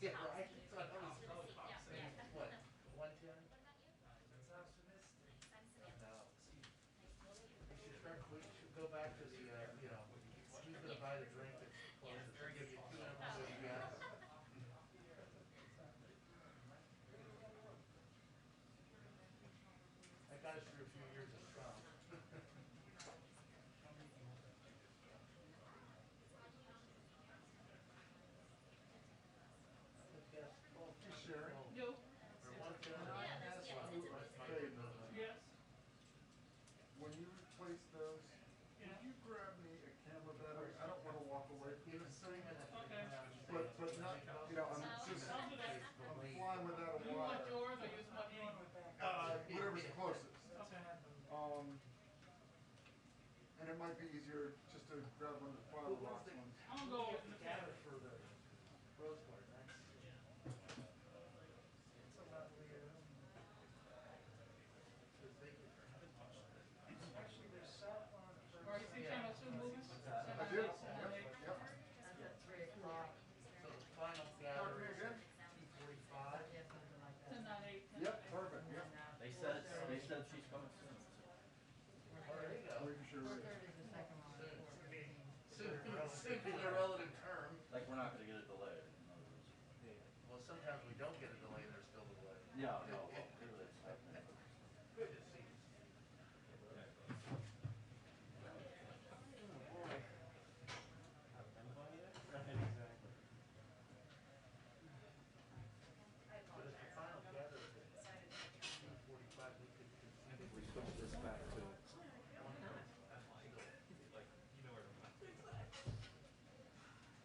Yeah, right. So I was, what, 110? That's optimistic. No. We should go back to the, who's gonna buy the drink that's closest, we'll give you 2 minutes to guess. That got us through a few years of Trump. Guess 12. Hey, Sherry. No. Or 110. Hey, Yes. when you replace those, Yeah. could you grab me a camera battery? I don't want to walk away from He was this thing, Okay. but not, I'm just, I'll do that. I'm flying without a You want wire. yours or you just want me? Whatever's closest. Okay. And it might be easier just to grab one of the file box ones. I'm gonna go open the Gather cabinet. for the rose garden, that's. It's a lovely room. Actually, there's saffron. Or you see channel 2 movies? I do, yep. That's at 3 o'clock. So the final Talk to me gathering is again? 2:45. 10, 9, 8. Yep, perfect, yep. They said she's coming soon. Oh, there you go. Making sure. Soon be the relative term. Like we're not gonna get it delayed. In other words. Well, sometimes we don't get a delay, there's still a delay. Yeah, no, well, clearly it's happening. Good to see you. But if the final gathering is at 2:45, we could. If we switch this back to.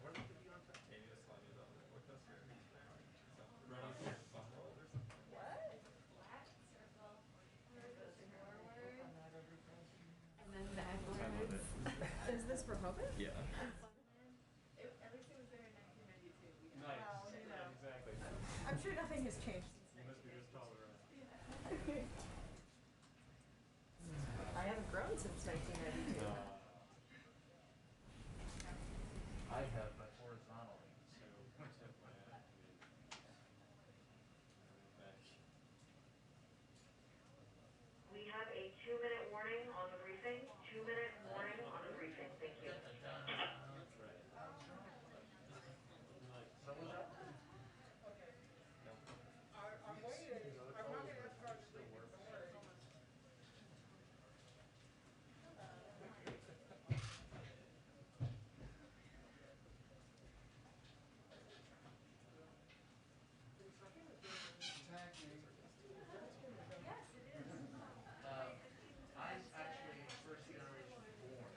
Or they could be on time. And then backwards. Is this Rehoboth? Yeah. Everything was there in 1992. Nice. Exactly. I'm sure nothing has changed. You must be just taller. I haven't grown since 1992. I have, but horizontally, so. We have a 2-minute warning on the briefing. 2-minute warning on the briefing. Thank you. So was that? I'm waiting. I'm not gonna start to Still works. I'm actually first generation born.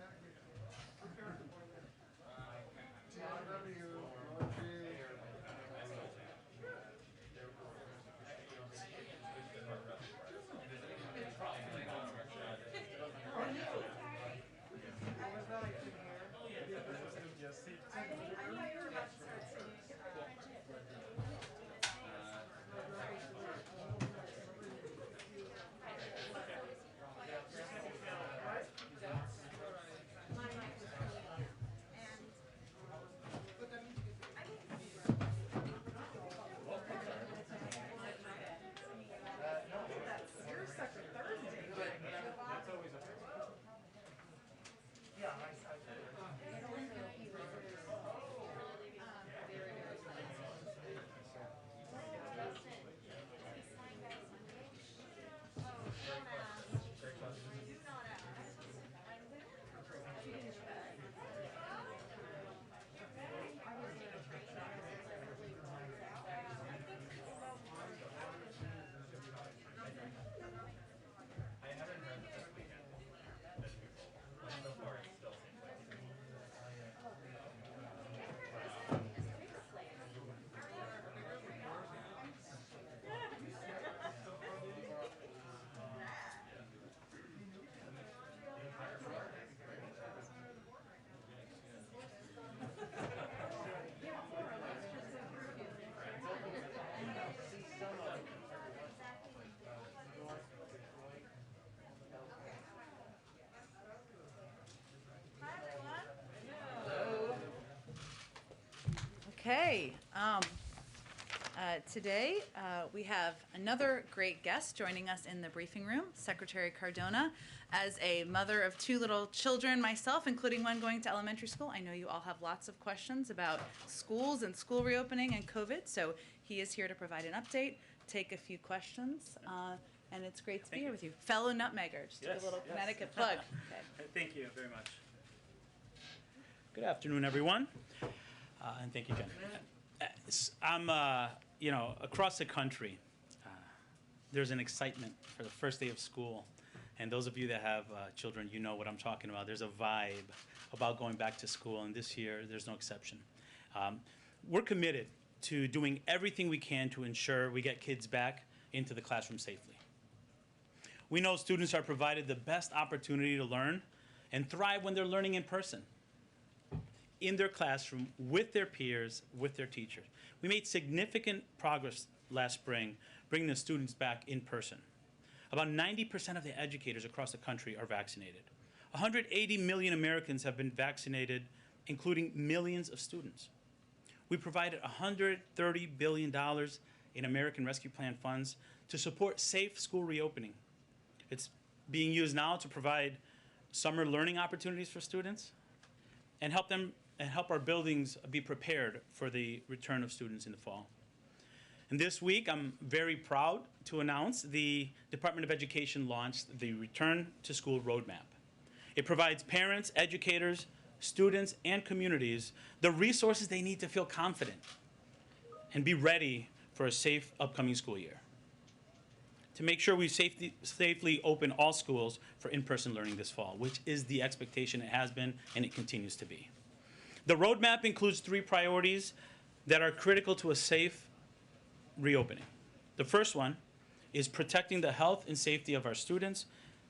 I thought you were about to start singing. My mic was really on. And that's your second Thursday. That's always a Yeah, I haven't heard this weekend. So far, it still seems like Okay, Today, we have another great guest joining us in the briefing room, Secretary Cardona. As a mother of 2 little children myself, including one going to elementary school, I know you all have lots of questions about schools and school reopening and COVID, so he is here to provide an update, take a few questions, and it's great to be here with you. Fellow Nutmegger, just Yes, a little yes. Connecticut plug. Okay. Thank you very much. Good afternoon, everyone, and thank you, Jen. I'm, across the country, there's an excitement for the first day of school, and those of you that have children, you know what I'm talking about. There's a vibe about going back to school, and this year, there's no exception. We're committed to doing everything we can to ensure we get kids back into the classroom safely. We know students are provided the best opportunity to learn and thrive when they're learning in person, in their classroom, with their peers, with their teachers. We made significant progress last spring, bringing the students back in person. About 90% of the educators across the country are vaccinated. 180 million Americans have been vaccinated, including millions of students. We provided $130 billion in American Rescue Plan funds to support safe school reopening. It's being used now to provide summer learning opportunities for students and help our buildings be prepared for the return of students in the fall. And this week, I'm very proud to announce the Department of Education launched the Return to School Roadmap. It provides parents, educators, students, and communities the resources they need to feel confident and be ready for a safe upcoming school year. To make sure we safely open all schools for in-person learning this fall, which is the expectation it has been and it continues to be. The roadmap includes 3 priorities that are critical to a safe reopening. The first one is protecting the health and safety of our students,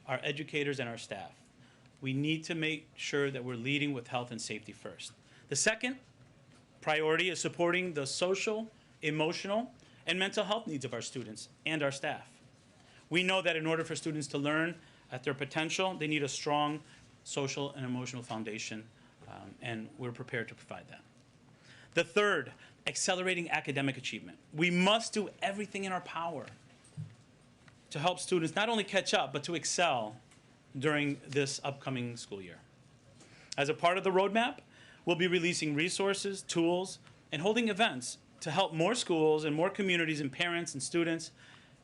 our educators, and our staff. We need to make sure that we're leading with health and safety first. The second priority is supporting the social, emotional, and mental health needs of our students and our staff. We know that in order for students to learn at their potential, they need a strong social and emotional foundation, and we're prepared to provide that. The third, accelerating academic achievement. We must do everything in our power to help students not only catch up, but to excel during this upcoming school year. As a part of the roadmap, we'll be releasing resources, tools, and holding events to help more schools and more communities and parents and students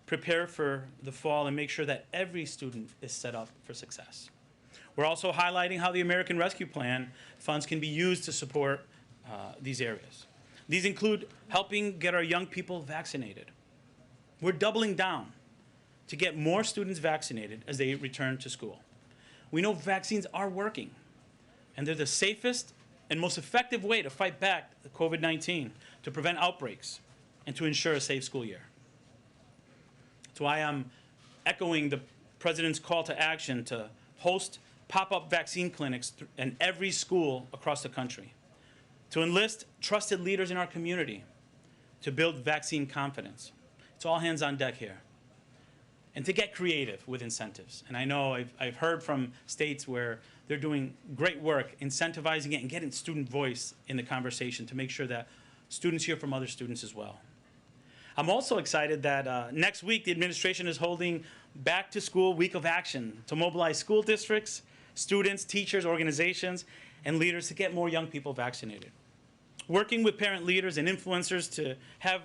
prepare for the fall and make sure that every student is set up for success. We're also highlighting how the American Rescue Plan funds can be used to support these areas. These include helping get our young people vaccinated. We're doubling down to get more students vaccinated as they return to school. We know vaccines are working, and they're the safest and most effective way to fight back COVID-19, to prevent outbreaks, and to ensure a safe school year. That's why I'm echoing the President's call to action to host pop-up vaccine clinics in every school across the country, to enlist trusted leaders in our community, to build vaccine confidence. It's all hands on deck here. And to get creative with incentives. And I know I've heard from states where they're doing great work incentivizing it and getting student voice in the conversation to make sure that students hear from other students as well. I'm also excited that next week the administration is holding Back to School Week of Action to mobilize school districts, students, teachers, organizations, and leaders to get more young people vaccinated. Working with parent leaders and influencers to have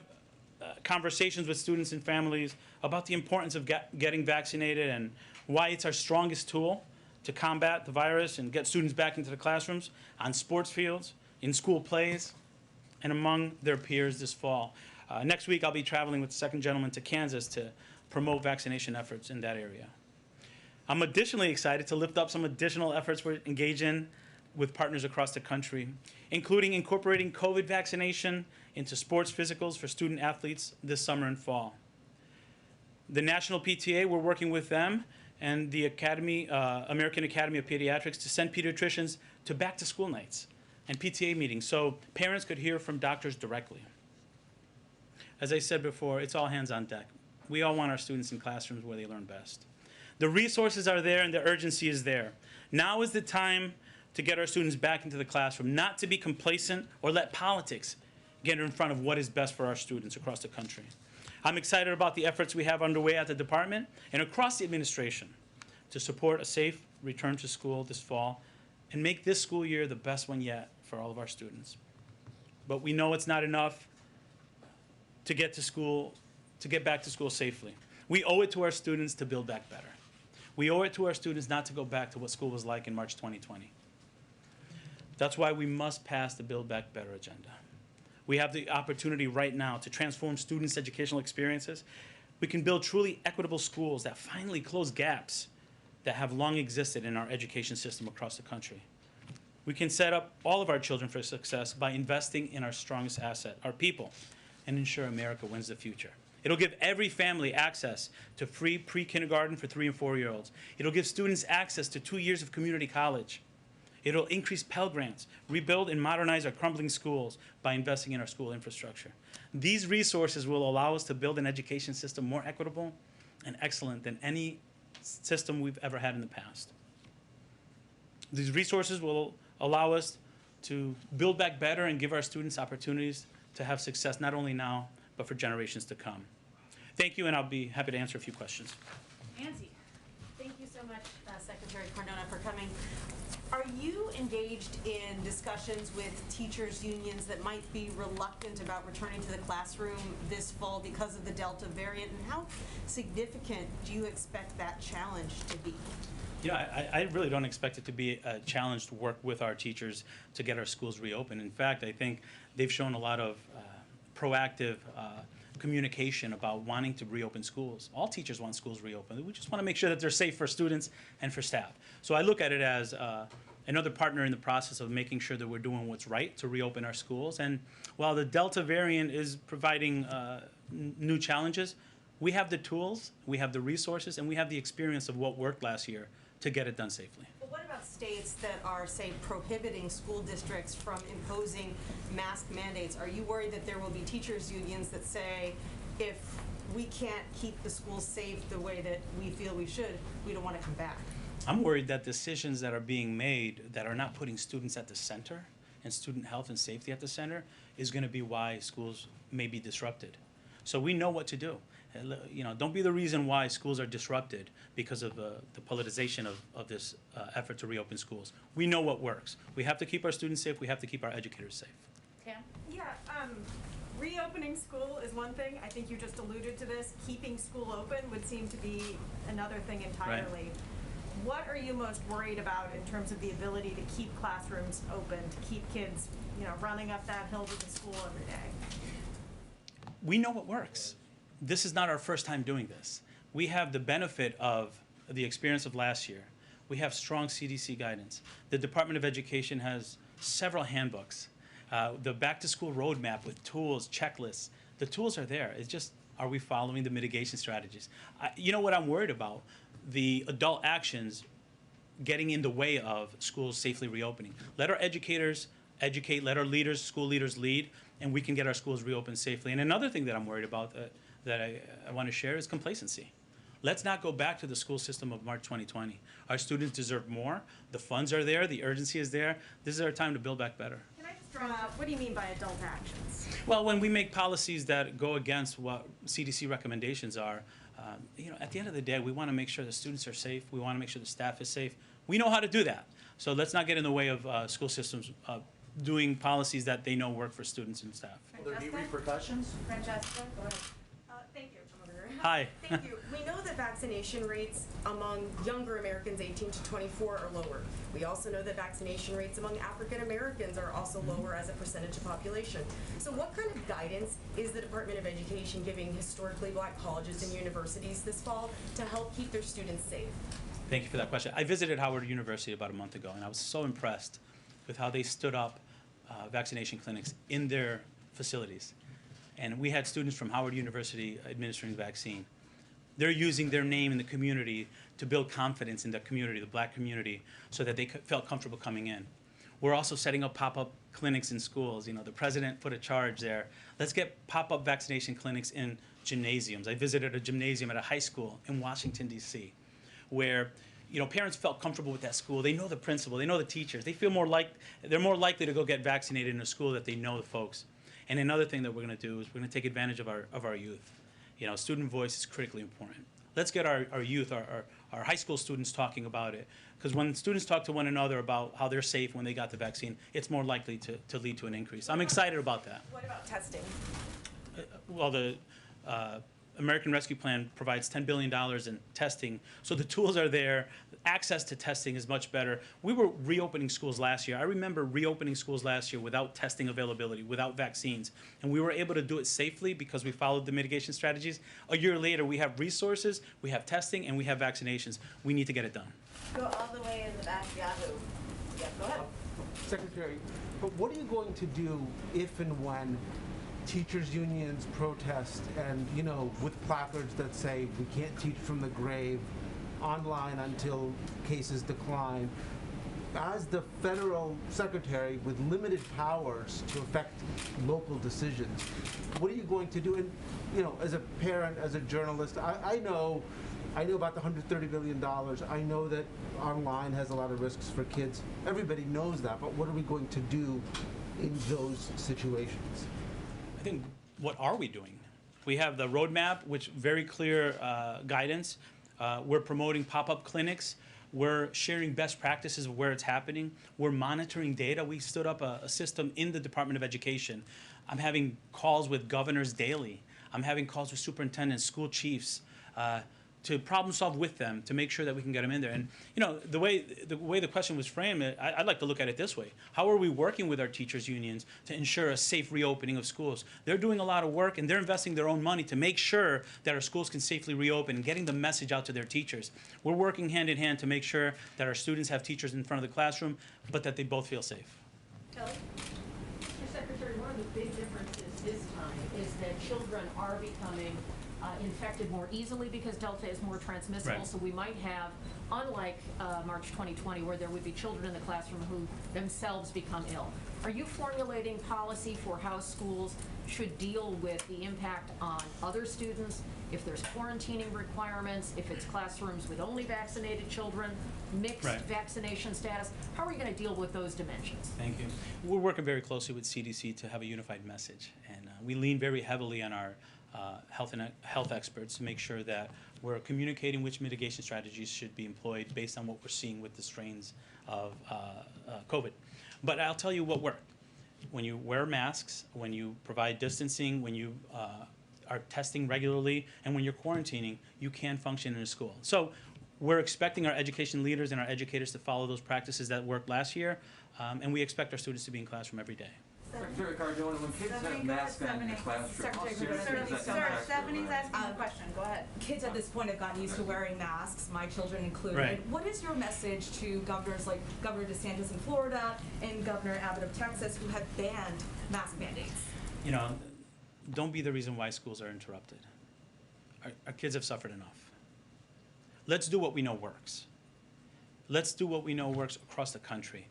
conversations with students and families about the importance of getting vaccinated and why it's our strongest tool to combat the virus and get students back into the classrooms, on sports fields, in school plays, and among their peers this fall. Next week, I'll be traveling with the second gentleman to Kansas to promote vaccination efforts in that area. I'm additionally excited to lift up some additional efforts we're engaged in with partners across the country, including incorporating COVID vaccination into sports physicals for student athletes this summer and fall. The National PTA, we're working with them and the American Academy of Pediatrics to send pediatricians to back-to-school nights and PTA meetings so parents could hear from doctors directly. As I said before, it's all hands on deck. We all want our students in classrooms where they learn best. The resources are there and the urgency is there. Now is the time to get our students back into the classroom, not to be complacent or let politics get in front of what is best for our students across the country. I'm excited about the efforts we have underway at the department and across the administration to support a safe return to school this fall and make this school year the best one yet for all of our students. But we know it's not enough to get back to school safely. We owe it to our students to build back better. We owe it to our students not to go back to what school was like in March 2020. That's why we must pass the Build Back Better agenda. We have the opportunity right now to transform students' educational experiences. We can build truly equitable schools that finally close gaps that have long existed in our education system across the country. We can set up all of our children for success by investing in our strongest asset, our people, and ensure America wins the future. It'll give every family access to free pre-kindergarten for 3- and 4-year-olds. It'll give students access to 2 years of community college. It'll increase Pell Grants, rebuild and modernize our crumbling schools by investing in our school infrastructure. These resources will allow us to build an education system more equitable and excellent than any system we've ever had in the past. These resources will allow us to build back better and give our students opportunities to have success not only now, but for generations to come. Thank you, and I'll be happy to answer a few questions. Nancy. Thank you so much, Secretary Cardona, for coming. Are you engaged in discussions with teachers' unions that might be reluctant about returning to the classroom this fall because of the Delta variant? And how significant do you expect that challenge to be? Yeah, I really don't expect it to be a challenge to work with our teachers to get our schools reopened. In fact, I think they've shown a lot of proactive communication about wanting to reopen schools. All teachers want schools reopened. We just want to make sure that they're safe for students and for staff. So I look at it as another partner in the process of making sure that we're doing what's right to reopen our schools. And while the Delta variant is providing new challenges, we have the tools, we have the resources, and we have the experience of what worked last year to get it done safely. But what about states that are, say, prohibiting school districts from imposing mask mandates? Are you worried that there will be teachers' unions that say, if we can't keep the schools safe the way that we feel we should, we don't want to come back? I'm worried that decisions that are being made that are not putting students at the center and student health and safety at the center is going to be why schools may be disrupted. So we know what to do. You know, don't be the reason why schools are disrupted because of the politicization of this effort to reopen schools. We know what works. We have to keep our students safe. We have to keep our educators safe. Tam? Yeah, reopening school is one thing. I think you just alluded to this. Keeping school open would seem to be another thing entirely. Right. What are you most worried about in terms of the ability to keep classrooms open, to keep kids, you know, running up that hill to the school every day? We know what works. This is not our first time doing this. We have the benefit of the experience of last year. We have strong CDC guidance. The Department of Education has several handbooks. The back-to-school roadmap with tools, checklists. The tools are there. It's just, are we following the mitigation strategies? You know what I'm worried about? The adult actions getting in the way of schools safely reopening. Let our educators educate, let our leaders, school leaders lead, and we can get our schools reopened safely. And another thing that I'm worried about that I want to share is complacency. Let's not go back to the school system of March 2020. Our students deserve more. The funds are there. The urgency is there. This is our time to build back better. Can I just draw out, what do you mean by adult actions? Well, when we make policies that go against what CDC recommendations are, you know, at the end of the day, we want to make sure the students are safe. We want to make sure the staff is safe. We know how to do that. So let's not get in the way of school systems doing policies that they know work for students and staff. Will there be repercussions? Francesca, go ahead. Thank you. I'm over here. Hi. Thank you. We know that vaccination rates among younger Americans 18 to 24 are lower. We also know that vaccination rates among African Americans are also lower as a percentage of population. So what kind of guidance is the Department of Education giving historically black colleges and universities this fall to help keep their students safe? Thank you for that question. I visited Howard University about a month ago, and I was so impressed with how they stood up vaccination clinics in their facilities. And we had students from Howard University administering the vaccine. They're using their name in the community to build confidence in the community, the black community, so that they felt comfortable coming in. We're also setting up pop-up clinics in schools. You know, the president put a charge there. Let's get pop-up vaccination clinics in gymnasiums. I visited a gymnasium at a high school in Washington, D.C., where, you know, parents felt comfortable with that school. They know the principal, they know the teachers. They feel they're more likely to go get vaccinated in a school that they know the folks. And another thing that we're going to do is we're going to take advantage of our youth. You know, student voice is critically important. Let's get our youth, our high school students talking about it. Because when students talk to one another about how they're safe when they got the vaccine, it's more likely to lead to an increase. I'm excited about that. What about testing? Well, the American Rescue Plan provides $10 billion in testing, so the tools are there. Access to testing is much better. We were reopening schools last year. I remember reopening schools last year without testing availability, without vaccines, and we were able to do it safely because we followed the mitigation strategies. A year later, we have resources, we have testing, and we have vaccinations. We need to get it done. Go all the way in the back, Yahoo. Yeah, go ahead. Secretary, but what are you going to do if and when teachers' unions protest and, you know, with placards that say we can't teach from the grave, online until cases decline? As the federal secretary with limited powers to affect local decisions, what are you going to do? And, you know, as a parent, as a journalist, I know about the $130 billion. I know that online has a lot of risks for kids. Everybody knows that, but what are we going to do in those situations? I think, what are we doing? We have the roadmap, which very clear guidance. We're promoting pop-up clinics. We're sharing best practices of where it's happening. We're monitoring data. We stood up a system in the Department of Education. I'm having calls with governors daily. I'm having calls with superintendents, school chiefs, to problem solve with them to make sure that we can get them in there. And you know, the way the question was framed, I'd like to look at it this way: how are we working with our teachers' unions to ensure a safe reopening of schools? They're doing a lot of work and they're investing their own money to make sure that our schools can safely reopen and getting the message out to their teachers. We're working hand in hand to make sure that our students have teachers in front of the classroom, but that they both feel safe. Kelly? Mr. Secretary, one of the big differences this time is that children are becoming infected more easily because Delta is more transmissible. Right. So we might have, unlike March 2020, where there would be children in the classroom who themselves become ill. Are you formulating policy for how schools should deal with the impact on other students, if there's quarantining requirements, if it's classrooms with only vaccinated children, mixed vaccination status? How are you going to deal with those dimensions? Thank you. We're working very closely with CDC to have a unified message, and we lean very heavily on our health experts to make sure that we're communicating which mitigation strategies should be employed based on what we're seeing with the strains of COVID. But I'll tell you what worked. When you wear masks, when you provide distancing, when you are testing regularly, and when you're quarantining, you can function in a school. So we're expecting our education leaders and our educators to follow those practices that worked last year, and we expect our students to be in classroom every day. Secretary Cardona, when kids have masks on in the classroom, how serious does that impact their Stephanie's learning? asking a question. Go ahead. Kids at this point have gotten used to wearing masks, my children included. Right. What is your message to governors like Governor DeSantis in Florida and Governor Abbott of Texas who have banned mask mandates? You know, don't be the reason why schools are interrupted. Our kids have suffered enough. Let's do what we know works. Let's do what we know works across the country.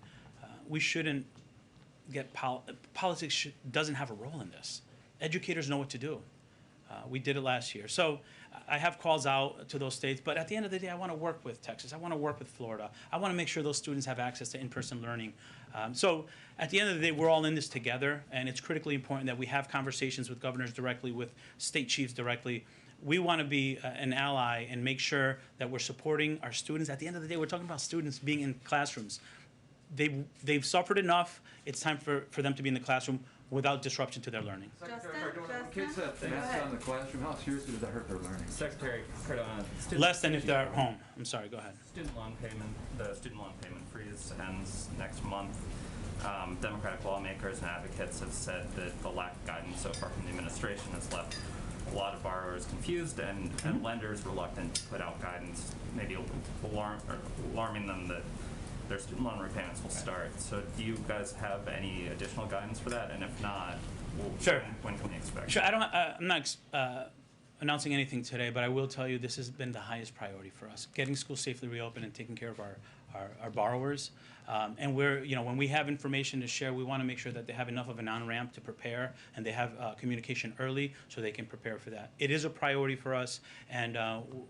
We shouldn't get politics doesn't have a role in this. Educators know what to do. We did it last year. So I have calls out to those states, but at the end of the day, I want to work with Texas. I want to work with Florida. I want to make sure those students have access to in-person learning. So at the end of the day, we're all in this together, and it's critically important that we have conversations with governors directly, with state chiefs directly. We want to be an ally and make sure that we're supporting our students. At the end of the day, we're talking about students being in classrooms. They've suffered enough. It's time for them to be in the classroom without disruption to their learning. Secretary Cardona, when kids have masks on in the classroom, how seriously does that hurt their learning? Secretary Cardona. Less than if they're at home. I'm sorry, go ahead. The student loan payment freeze ends next month. Democratic lawmakers and advocates have said that the lack of guidance so far from the administration has left a lot of borrowers confused and lenders reluctant to put out guidance, maybe alarming them that their student loan repayments will start. So do you guys have any additional guidance for that? And if not, Sure. when can we expect? Sure. I'm not announcing anything today, but I will tell you this has been the highest priority for us, getting schools safely reopened and taking care of our borrowers. And when we have information to share, we want to make sure that they have enough of an on-ramp to prepare and they have communication early so they can prepare for that. It is a priority for us, and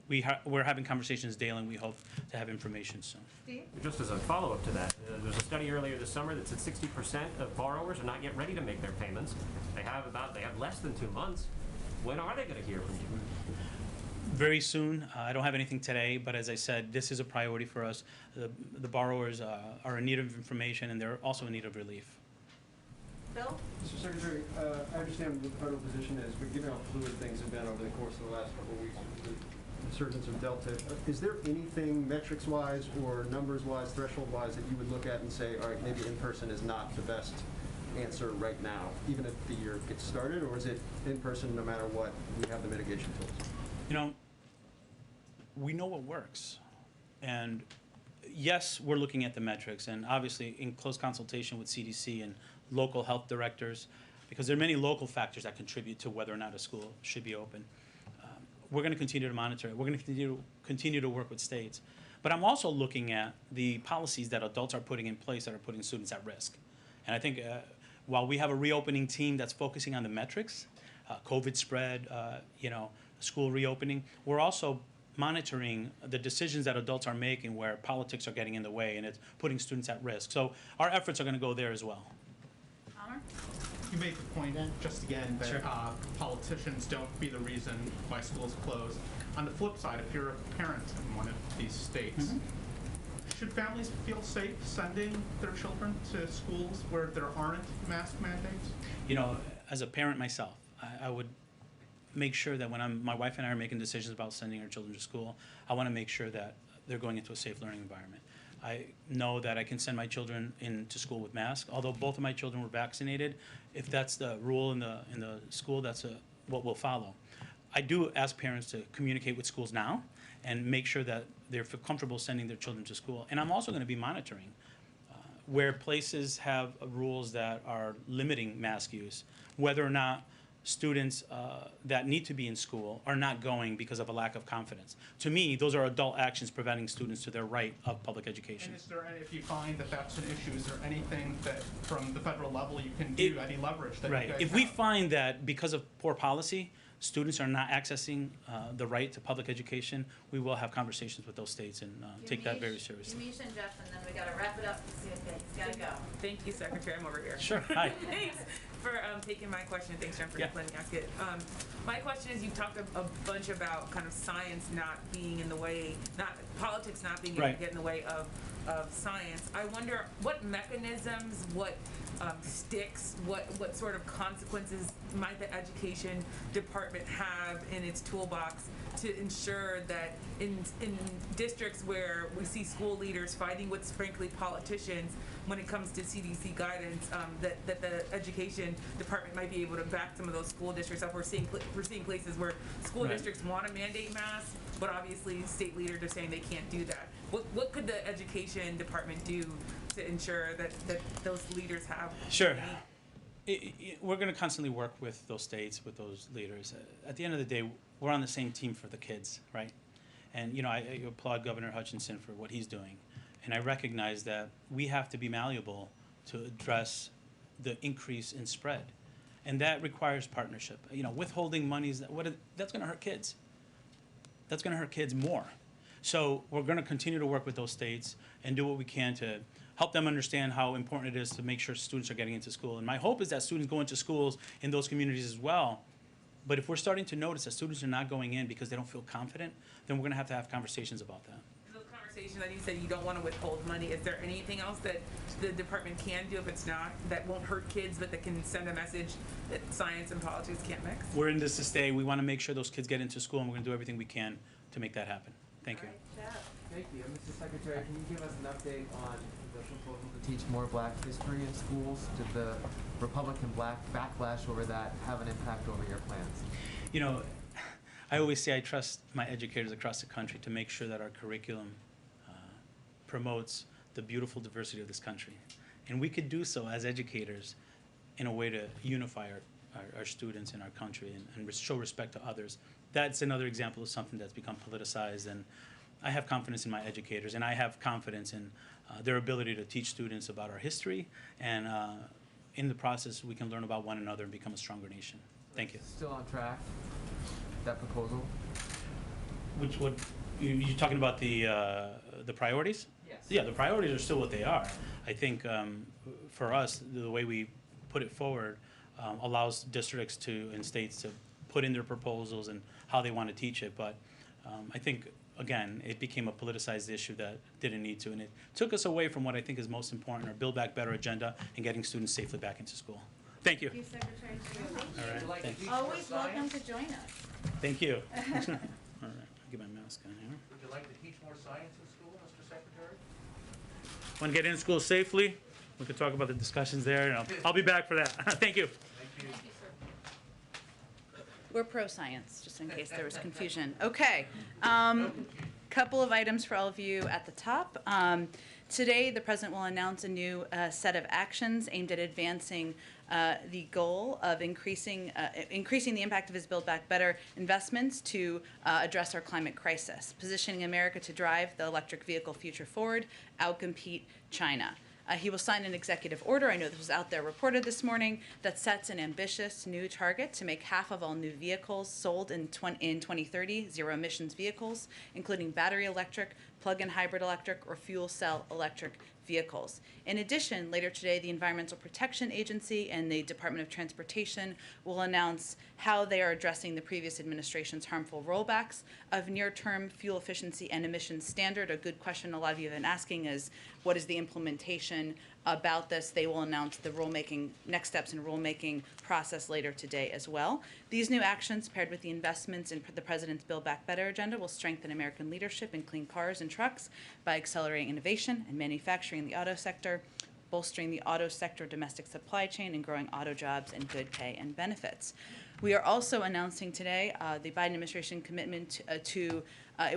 we're having conversations daily, and we hope to have information soon. Steve? Just as a follow-up to that, there was a study earlier this summer that said 60% of borrowers are not yet ready to make their payments. They have less than 2 months. When are they going to hear from you? Very soon. I don't have anything today, but as I said, this is a priority for us. The borrowers are in need of information, and they're also in need of relief. Bill? Mr. Secretary, I understand what the federal position is, but given how fluid things have been over the course of the last couple of weeks with the resurgence of Delta, is there anything metrics-wise or numbers-wise, threshold-wise, that you would look at and say, all right, maybe in-person is not the best answer right now, even if the year gets started, or is it in-person no matter what, we have the mitigation tools? You know, we know what works. And yes, we're looking at the metrics, and obviously in close consultation with CDC and local health directors, because there are many local factors that contribute to whether or not a school should be open. We're going to continue to monitor it. We're going to continue to work with states. But I'm also looking at the policies that adults are putting in place that are putting students at risk. And I think while we have a reopening team that's focusing on the metrics, COVID spread, school reopening, we're also monitoring the decisions that adults are making where politics are getting in the way and it's putting students at risk. So our efforts are going to go there as well. Palmer? You made the point just again that Sure. Politicians don't be the reason why schools close. On the flip side, if you're a parent in one of these states, should families feel safe sending their children to schools where there aren't mask mandates? You know, as a parent myself, I would make sure that when my wife and I are making decisions about sending our children to school, I want to make sure that they're going into a safe learning environment. I know that I can send my children into school with masks, although both of my children were vaccinated. If that's the rule in the school, that's what we'll follow. I do ask parents to communicate with schools now and make sure that they're comfortable sending their children to school. And I'm also going to be monitoring where places have rules that are limiting mask use, whether or not students that need to be in school are not going because of a lack of confidence. To me, those are adult actions preventing students to their right of public education. And is there if you find that that's an issue, is there anything that from the federal level you can do, any leverage that you guys If have? we find that because of poor policy, students are not accessing the right to public education, we will have conversations with those states and take that very seriously. Yamiche and Jeff, and then we gotta wrap it up. He's gotta go. Thank you, Secretary. I'm over here. Sure. Hi. Thanks for taking my question. Thanks, Jen, for letting me ask it. My question is, you talked a bunch about kind of science not being in the way, politics not being able to get in the way of science. I wonder what mechanisms, what sticks, what sort of consequences might the education department have in its toolbox to ensure that in districts where we see school leaders fighting with, frankly, politicians when it comes to CDC guidance, that the education department might be able to back some of those school districts up. We're seeing places where school districts want to mandate masks, but obviously state leaders are saying they can't do that. What could the education department do to ensure that those leaders have? Sure. We're going to constantly work with those states, with those leaders. At the end of the day, we're on the same team for the kids, right? And, I applaud Governor Hutchinson for what he's doing. And I recognize that we have to be malleable to address the increase in spread. And that requires partnership. Withholding monies, that's going to hurt kids. That's going to hurt kids more. So we're going to continue to work with those states and do what we can to help them understand how important it is to make sure students are getting into school. And my hope is that students go into schools in those communities as well. But if we're starting to notice that students are not going in because they don't feel confident, then we're going to have conversations about that. Those conversations that you said you don't want to withhold money, is there anything else that the department can do if it's not, that won't hurt kids, but that can send a message that science and politics can't mix? We're in this to stay. We want to make sure those kids get into school, and we're going to do everything we can to make that happen. Thank you. Thank you. Mr. Secretary, can you give us an update on the proposal to teach more Black history in schools? Did the Republican Black backlash over that have an impact over your plans? I always say I trust my educators across the country to make sure that our curriculum promotes the beautiful diversity of this country. And we could do so as educators in a way to unify our students in our country and show respect to others. That's another example of something that's become politicized, and I have confidence in my educators, and I have confidence in their ability to teach students about our history, and in the process we can learn about one another and become a stronger nation. Thank you. Still on track, that proposal? Which would, you talking about the priorities? Yes. Yeah, the priorities are still what they are. I think for us, the way we put it forward allows districts and states to put in their proposals and how they want to teach it. But I think, again, it became a politicized issue that didn't need to, and it took us away from what I think is most important, our Build Back Better agenda and getting students safely back into school. Thank you. Thank you, Secretary. All right, thanks. Always welcome to join us. Thank you. All right, I'll get my mask on here. Would you like to teach more science in school, Mr. Secretary? Want to get into school safely? We could talk about the discussions there. And I'll be back for that. Thank you. Thank you. We're pro-science, just in case there was confusion. Okay, couple of items for all of you at the top. Today, the President will announce a new set of actions aimed at advancing the goal of increasing the impact of his Build Back Better investments to address our climate crisis, positioning America to drive the electric vehicle future forward, outcompete China. He will sign an executive order, I know this was out there reported this morning, that sets an ambitious new target to make half of all new vehicles sold in 2030 zero emissions vehicles, including battery electric, plug-in hybrid electric, or fuel cell electric vehicles. In addition, later today, the Environmental Protection Agency and the Department of Transportation will announce how they are addressing the previous administration's harmful rollbacks of near-term fuel efficiency and emissions standard. A good question a lot of you have been asking is, what is the implementation about this? They will announce the rulemaking, next steps in rulemaking process later today as well. These new actions, paired with the investments in the President's Build Back Better agenda, will strengthen American leadership in clean cars and trucks by accelerating innovation and manufacturing in the auto sector, bolstering the auto sector domestic supply chain, and growing auto jobs and good pay and benefits. We are also announcing today the Biden administration commitment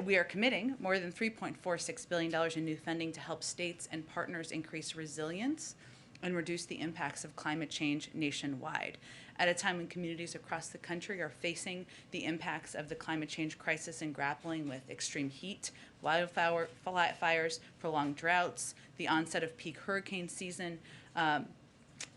we are committing more than $3.46 billion in new funding to help states and partners increase resilience and reduce the impacts of climate change nationwide. At a time when communities across the country are facing the impacts of the climate change crisis and grappling with extreme heat, wildfires, prolonged droughts, the onset of peak hurricane season,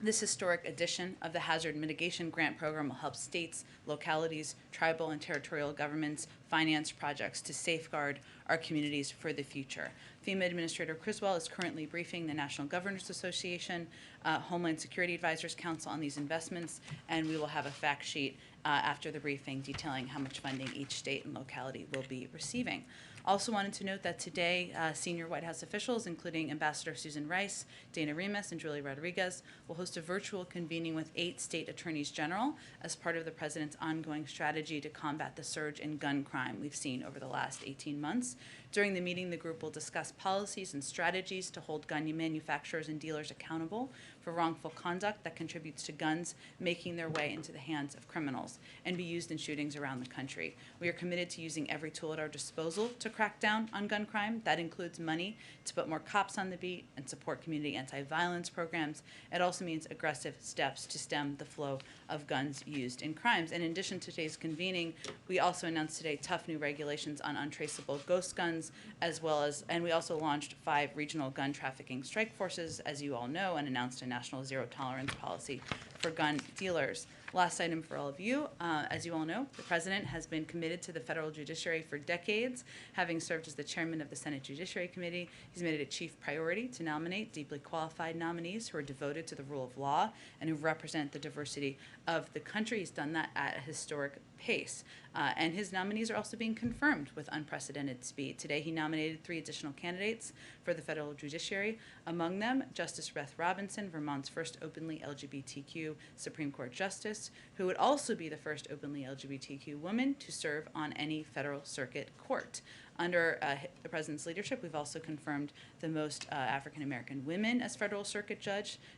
this historic addition of the Hazard Mitigation Grant Program will help states, localities, tribal and territorial governments finance projects to safeguard our communities for the future. FEMA Administrator Criswell is currently briefing the National Governors Association, Homeland Security Advisors Council on these investments, and we will have a fact sheet after the briefing detailing how much funding each state and locality will be receiving. Also wanted to note that today, senior White House officials, including Ambassador Susan Rice, Dana Remus, and Julie Rodriguez, will host a virtual convening with 8 state attorneys general as part of the President's ongoing strategy to combat the surge in gun crime we've seen over the last 18 months. During the meeting, the group will discuss policies and strategies to hold gun manufacturers and dealers accountable for wrongful conduct that contributes to guns making their way into the hands of criminals and be used in shootings around the country. We are committed to using every tool at our disposal to crack down on gun crime. That includes money to put more cops on the beat and support community anti-violence programs. It also means aggressive steps to stem the flow of guns used in crimes. And in addition to today's convening, we also announced today tough new regulations on untraceable ghost guns, and we also launched 5 regional gun trafficking strike forces, as you all know, and announced a national zero tolerance policy for gun dealers. Last item for all of you, as you all know, the President has been committed to the federal judiciary for decades, having served as the chairman of the Senate Judiciary Committee. He's made it a chief priority to nominate deeply qualified nominees who are devoted to the rule of law and who represent the diversity of the country. He's done that at a historic pace. And his nominees are also being confirmed with unprecedented speed. Today, he nominated 3 additional candidates for the federal judiciary. Among them, Justice Beth Robinson, Vermont's first openly LGBTQ Supreme Court justice, who would also be the first openly LGBTQ woman to serve on any federal circuit court. Under the president's leadership, we've also confirmed the most African American women as federal circuit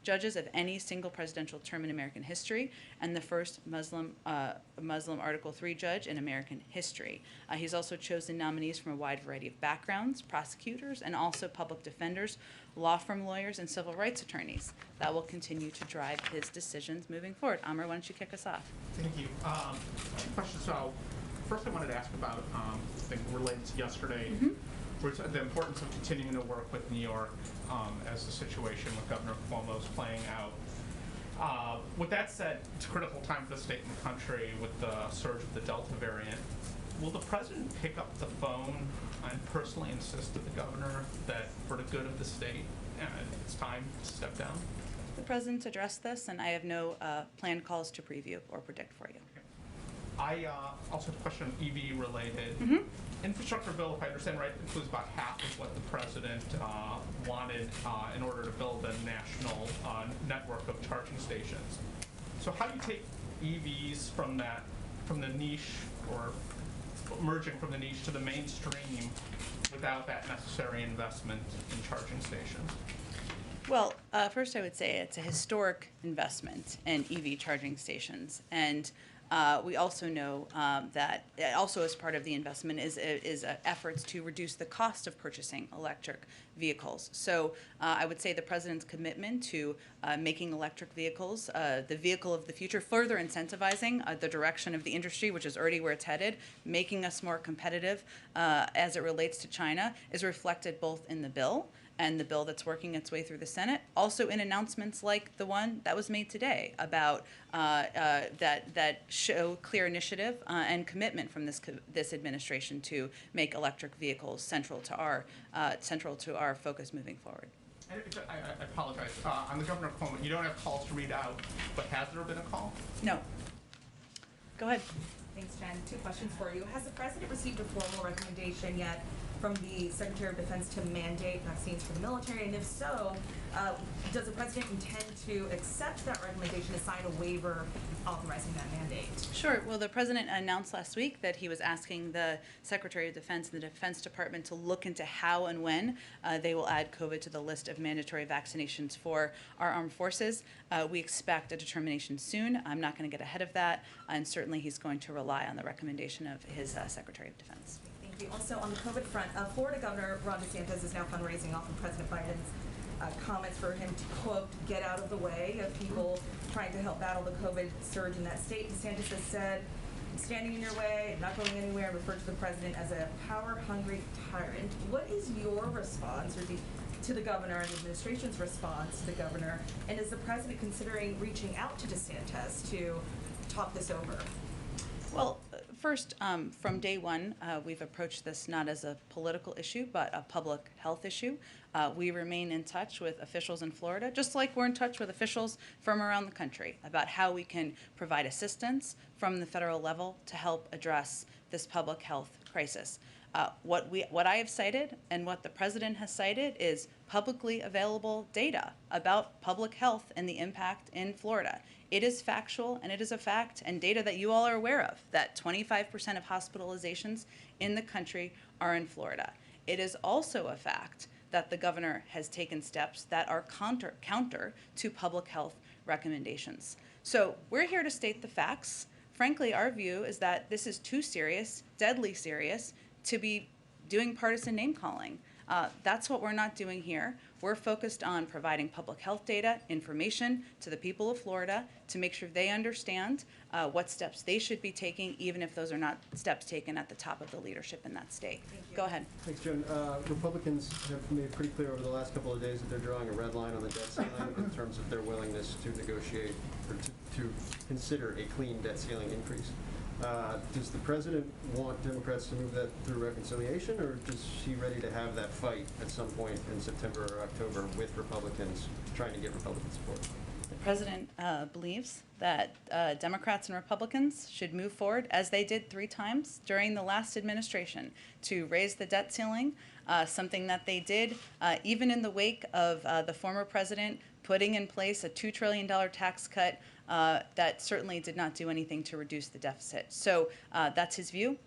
judges of any single presidential term in American history, and the first Muslim Article III judge in American history. He's also chosen nominees from a wide variety of backgrounds, prosecutors, and also public defenders, law firm lawyers, and civil rights attorneys. That will continue to drive his decisions moving forward. Amr, why don't you kick us off? Thank you. 2 questions. So, first I wanted to ask about something related to yesterday, which the importance of continuing to work with New York as the situation with Governor Cuomo is playing out. With that said, it's a critical time for the state and the country with the surge of the Delta variant. Will the president pick up the phone and personally insist to the governor that for the good of the state, it's time to step down? The president's addressed this, and I have no planned calls to preview or predict for you. I also have a question EV related. Infrastructure bill, if I understand right, includes about half of what the president wanted in order to build a national network of charging stations. So how do you take EVs from the niche, or merging from the niche to the mainstream without that necessary investment in charging stations? Well, first I would say it's a historic investment in EV charging stations, and we also know that also as part of the investment is efforts to reduce the cost of purchasing electric vehicles. So I would say the president's commitment to making electric vehicles the vehicle of the future, further incentivizing the direction of the industry, which is already where it's headed, making us more competitive as it relates to China, is reflected both in the bill and the bill that's working its way through the Senate, also in announcements like the one that was made today about that show clear initiative and commitment from this administration to make electric vehicles central to our focus moving forward. I apologize. On the Governor Cuomo, you don't have calls to read out, but has there been a call? No. Go ahead. Thanks, Jen. 2 questions for you. Has the president received a formal recommendation yet from the Secretary of Defense to mandate vaccines for the military? And if so, does the president intend to accept that recommendation to sign a waiver authorizing that mandate? Sure. Well, the president announced last week that he was asking the Secretary of Defense and the Defense Department to look into how and when they will add COVID to the list of mandatory vaccinations for our armed forces. We expect a determination soon. I'm not going to get ahead of that, and certainly he's going to rely on the recommendation of his Secretary of Defense. Thank you. Also, on the COVID front, Florida Governor Ron DeSantis is now fundraising off of President Biden's comments for him to, quote, get out of the way of people trying to help battle the COVID surge in that state. DeSantis has said, I'm standing in your way, I'm not going anywhere, and referred to the president as a power-hungry tyrant. What is your response to the governor and the administration's response to the governor? And is the president considering reaching out to DeSantis to talk this over? Well, first, from day one, we've approached this not as a political issue, but a public health issue. We remain in touch with officials in Florida, just like we're in touch with officials from around the country about how we can provide assistance from the federal level to help address this public health crisis. What I have cited and what the president has cited is publicly available data about public health and the impact in Florida. It is factual, and it is a fact, and data that you all are aware of, that 25% of hospitalizations in the country are in Florida. It is also a fact that the governor has taken steps that are counter to public health recommendations. So we're here to state the facts. Frankly, our view is that this is too serious, deadly serious, to be doing partisan name calling. That's what we're not doing here. We're focused on providing public health data, information to the people of Florida to make sure they understand what steps they should be taking, even if those are not steps taken at the top of the leadership in that state. Go ahead. Thanks, Jen. Republicans have made pretty clear over the last couple of days that they're drawing a red line on the debt ceiling in terms of their willingness to negotiate or to consider a clean debt ceiling increase. Does the president want Democrats to move that through reconciliation, or is she ready to have that fight at some point in September or October with Republicans, trying to get Republican support? The president believes that Democrats and Republicans should move forward, as they did 3 times during the last administration, to raise the debt ceiling, something that they did even in the wake of the former president putting in place a $2 trillion tax cut that certainly did not do anything to reduce the deficit. So that's his view.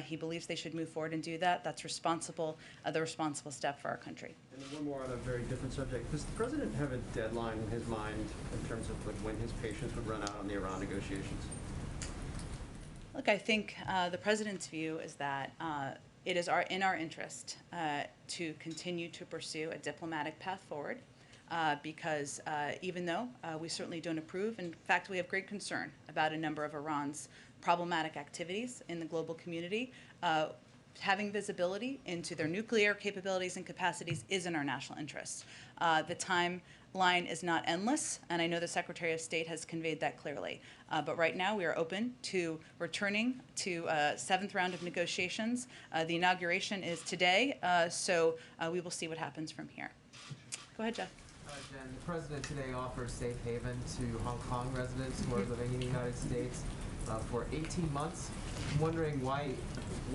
He believes they should move forward and do that. That's responsible, the responsible step for our country. And then one more on a very different subject. Does the president have a deadline in his mind in terms of like when his patience would run out on the Iran negotiations? Look, I think the president's view is that it is in our interest to continue to pursue a diplomatic path forward because even though we certainly don't approve, in fact, we have great concern about a number of Iran's problematic activities in the global community, having visibility into their nuclear capabilities and capacities is in our national interests. The timeline is not endless, and I know the Secretary of State has conveyed that clearly. But right now, we are open to returning to a 7th round of negotiations. The inauguration is today, so we will see what happens from here. Go ahead, Jeff. Jen, the president today offered safe haven to Hong Kong residents who are living in the United States for 18 months. I'm wondering why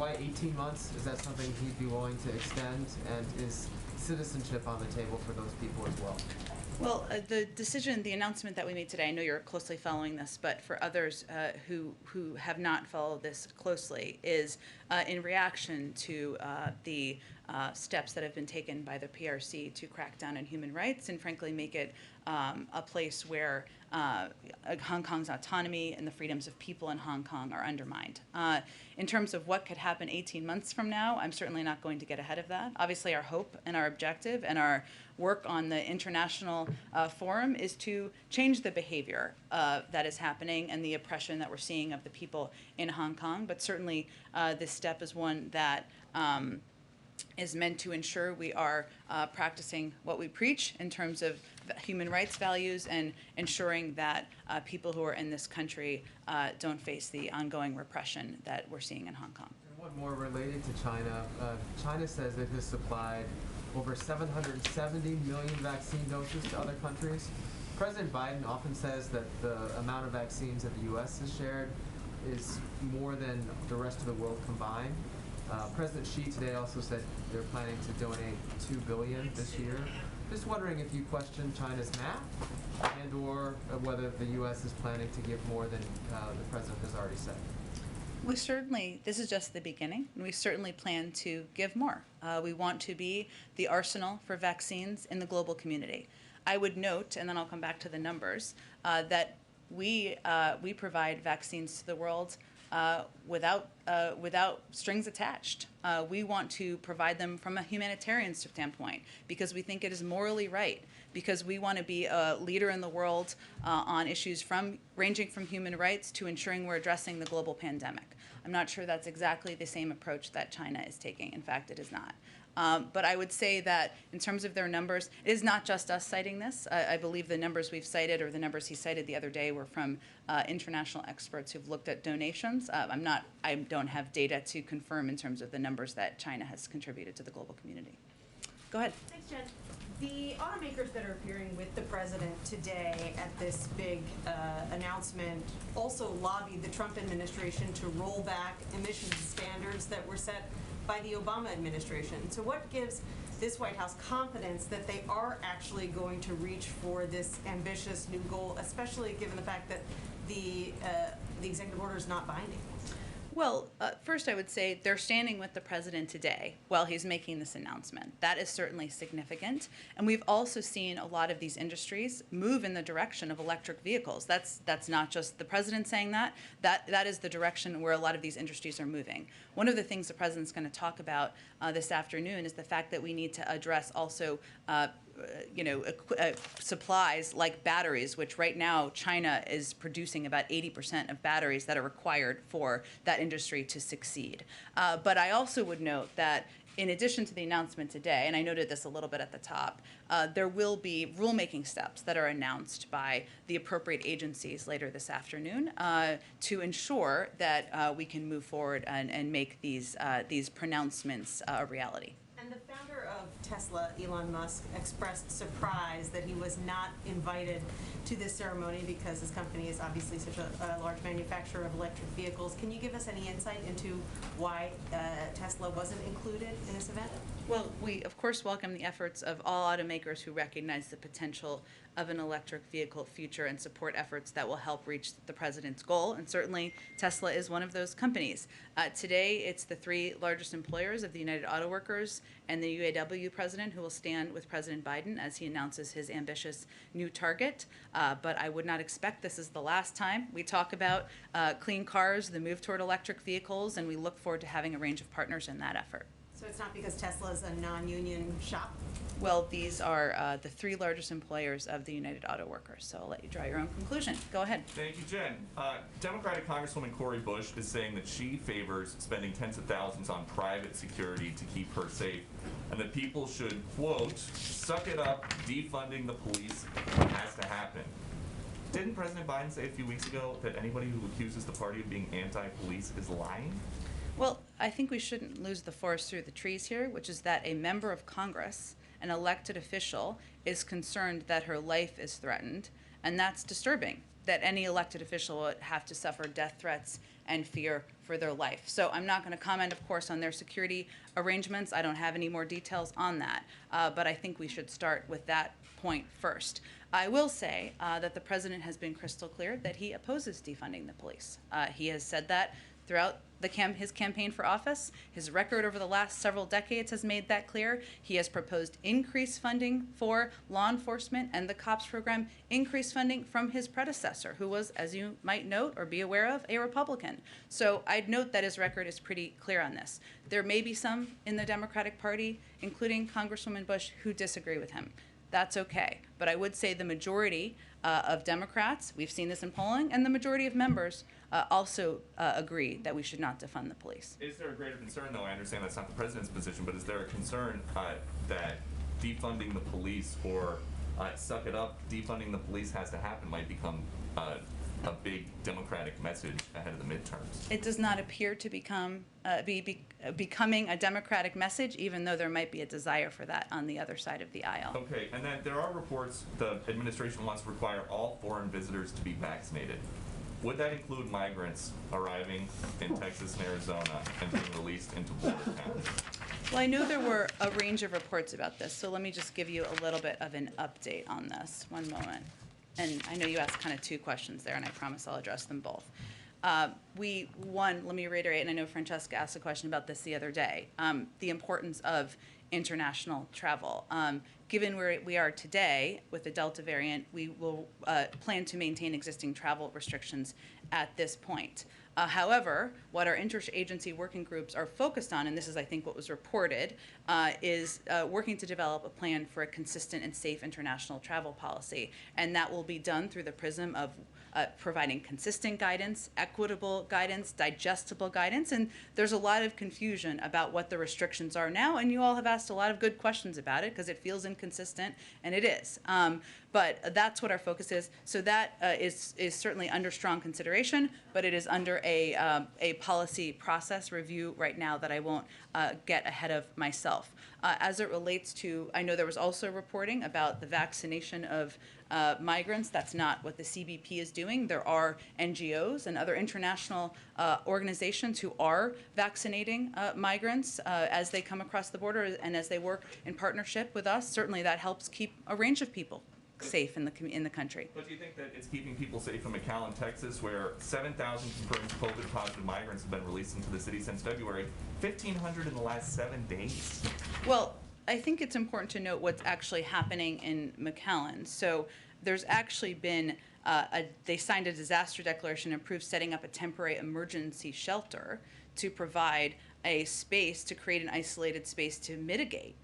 18 months? Is that something he'd be willing to extend? And is citizenship on the table for those people as well? Well, the announcement that we made today, I know you're closely following this, but for others who have not followed this closely, is in reaction to the steps that have been taken by the PRC to crack down on human rights and frankly make it a place where Hong Kong's autonomy and the freedoms of people in Hong Kong are undermined. In terms of what could happen 18 months from now, I'm certainly not going to get ahead of that. Obviously, our hope and our objective and our work on the international forum is to change the behavior that is happening and the oppression that we're seeing of the people in Hong Kong. But certainly, this step is one that is meant to ensure we are practicing what we preach in terms of human rights values and ensuring that people who are in this country don't face the ongoing repression that we're seeing in Hong Kong. And one more related to China. China says it has supplied over 770 million vaccine doses to other countries. President Biden often says that the amount of vaccines that the U.S. has shared is more than the rest of the world combined. President Xi today also said they're planning to donate $2 billion this year. Just wondering if you question China's math and or whether the U.S. is planning to give more than the president has already said. We certainly, this is just the beginning, and we certainly plan to give more. We want to be the arsenal for vaccines in the global community. I would note, and then I'll come back to the numbers, that we provide vaccines to the world without strings attached. We want to provide them from a humanitarian standpoint because we think it is morally right, because we want to be a leader in the world on issues ranging from human rights to ensuring we're addressing the global pandemic. I'm not sure that's exactly the same approach that China is taking. In fact, it is not. But I would say that in terms of their numbers, it is not just us citing this. I believe the numbers we've cited or the numbers he cited the other day were from international experts who've looked at donations. I don't have data to confirm in terms of the numbers that China has contributed to the global community. Go ahead. Thanks, Jen. The automakers that are appearing with the president today at this big announcement also lobbied the Trump administration to roll back emissions standards that were set by the Obama administration. So what gives this White House confidence that they are actually going to reach for this ambitious new goal, especially given the fact that the executive order is not binding? Well, first I would say they're standing with the president today while he's making this announcement. That is certainly significant. And we've also seen a lot of these industries move in the direction of electric vehicles. That's not just the president saying that. That is the direction where a lot of these industries are moving. One of the things the president's going to talk about this afternoon is the fact that we need to address also supplies like batteries, which right now China is producing about 80% of batteries that are required for that industry to succeed. But I also would note that in addition to the announcement today, and I noted this a little bit at the top, there will be rulemaking steps that are announced by the appropriate agencies later this afternoon to ensure that we can move forward and make these pronouncements a reality. And the founder of Tesla, Elon Musk, expressed surprise that he was not invited to this ceremony because his company is obviously such a large manufacturer of electric vehicles. Can you give us any insight into why Tesla wasn't included in this event? Well, we, of course, welcome the efforts of all automakers who recognize the potential of an electric vehicle future and support efforts that will help reach the president's goal. And certainly Tesla is one of those companies. Today, it's the 3 largest employers of the United Auto Workers and the UAW president who will stand with President Biden as he announces his ambitious new target. But I would not expect this is the last time we talk about clean cars, the move toward electric vehicles, and we look forward to having a range of partners in that effort. So it's not because Tesla is a non-union shop? Well, these are the 3 largest employers of the United Auto Workers, so I'll let you draw your own conclusion. Go ahead. Thank you, Jen. Democratic Congresswoman Cori Bush is saying that she favors spending tens of thousands on private security to keep her safe, and that people should, quote, suck it up, defunding the police has to happen. Didn't President Biden say a few weeks ago that anybody who accuses the party of being anti-police is lying? Well, I think we shouldn't lose the forest through the trees here, which is that a member of Congress, an elected official, is concerned that her life is threatened, and that's disturbing, that any elected official would have to suffer death threats and fear for their life. So I'm not going to comment, of course, on their security arrangements. I don't have any more details on that, but I think we should start with that point first. I will say that the president has been crystal clear that he opposes defunding the police. He has said that throughout his campaign for office. His record over the last several decades has made that clear. He has proposed increased funding for law enforcement and the COPS program, increased funding from his predecessor, who was, as you might note or be aware of, a Republican. So I'd note that his record is pretty clear on this. There may be some in the Democratic Party, including Congresswoman Bush, who disagree with him. That's okay. But I would say the majority of Democrats, we've seen this in polling, and the majority of members also agree that we should not defund the police. Is there a greater concern, though? I understand that's not the president's position, but is there a concern that defunding the police or suck it up, defunding the police has to happen might become a big Democratic message ahead of the midterms? It does not appear to becoming a Democratic message, even though there might be a desire for that on the other side of the aisle. Okay, and then there are reports the administration wants to require all foreign visitors to be vaccinated. Would that include migrants arriving in Texas and Arizona and being released into border towns? Well, I know there were a range of reports about this, so let me just give you a little bit of an update on this. One moment. And I know you asked kind of 2 questions there, and I promise I'll address them both. Let me reiterate, and I know Francesca asked a question about this the other day, the importance of international travel. Given where we are today with the Delta variant, we will plan to maintain existing travel restrictions at this point. However, what our interagency working groups are focused on, and this is, I think, what was reported, is working to develop a plan for a consistent and safe international travel policy. And that will be done through the prism of providing consistent guidance, equitable guidance, digestible guidance. And there's a lot of confusion about what the restrictions are now, and you all have asked a lot of good questions about it because it feels inconsistent, and it is. But that's what our focus is. So that is certainly under strong consideration, but it is under a policy process review right now that I won't get ahead of myself. As it relates to, I know there was also reporting about the vaccination of migrants. That's not what the CBP is doing. There are NGOs and other international organizations who are vaccinating migrants as they come across the border and as they work in partnership with us. Certainly that helps keep a range of people safe in the country. But do you think that it's keeping people safe in McAllen, Texas, where 7,000 confirmed COVID-positive migrants have been released into the city since February, 1,500 in the last 7 days? Well, I think it's important to note what's actually happening in McAllen. So there's actually been, they signed a disaster declaration and approved setting up a temporary emergency shelter to provide a space, to create an isolated space to mitigate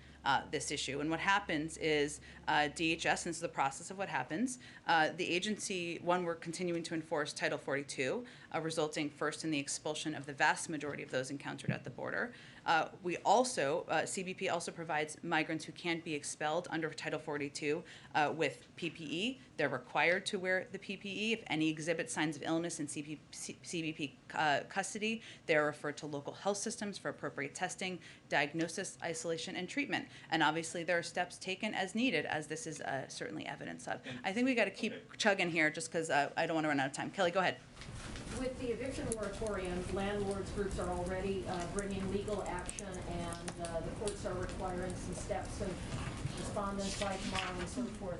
this issue. And what happens is DHS, and this is the process of what happens, the agency, we're continuing to enforce Title 42, resulting first in the expulsion of the vast majority of those encountered at the border. We also, CBP also provides migrants who can't be expelled under Title 42 with PPE. They're required to wear the PPE. If any exhibit signs of illness in CBP custody, they're referred to local health systems for appropriate testing, diagnosis, isolation, and treatment. And obviously there are steps taken as needed, as this is certainly evidence of. I think we got to keep chugging here just because I don't want to run out of time. Kelly, go ahead. With the eviction moratorium, landlords groups are already bringing legal action, and the courts are requiring some steps of respondents by tomorrow and so forth.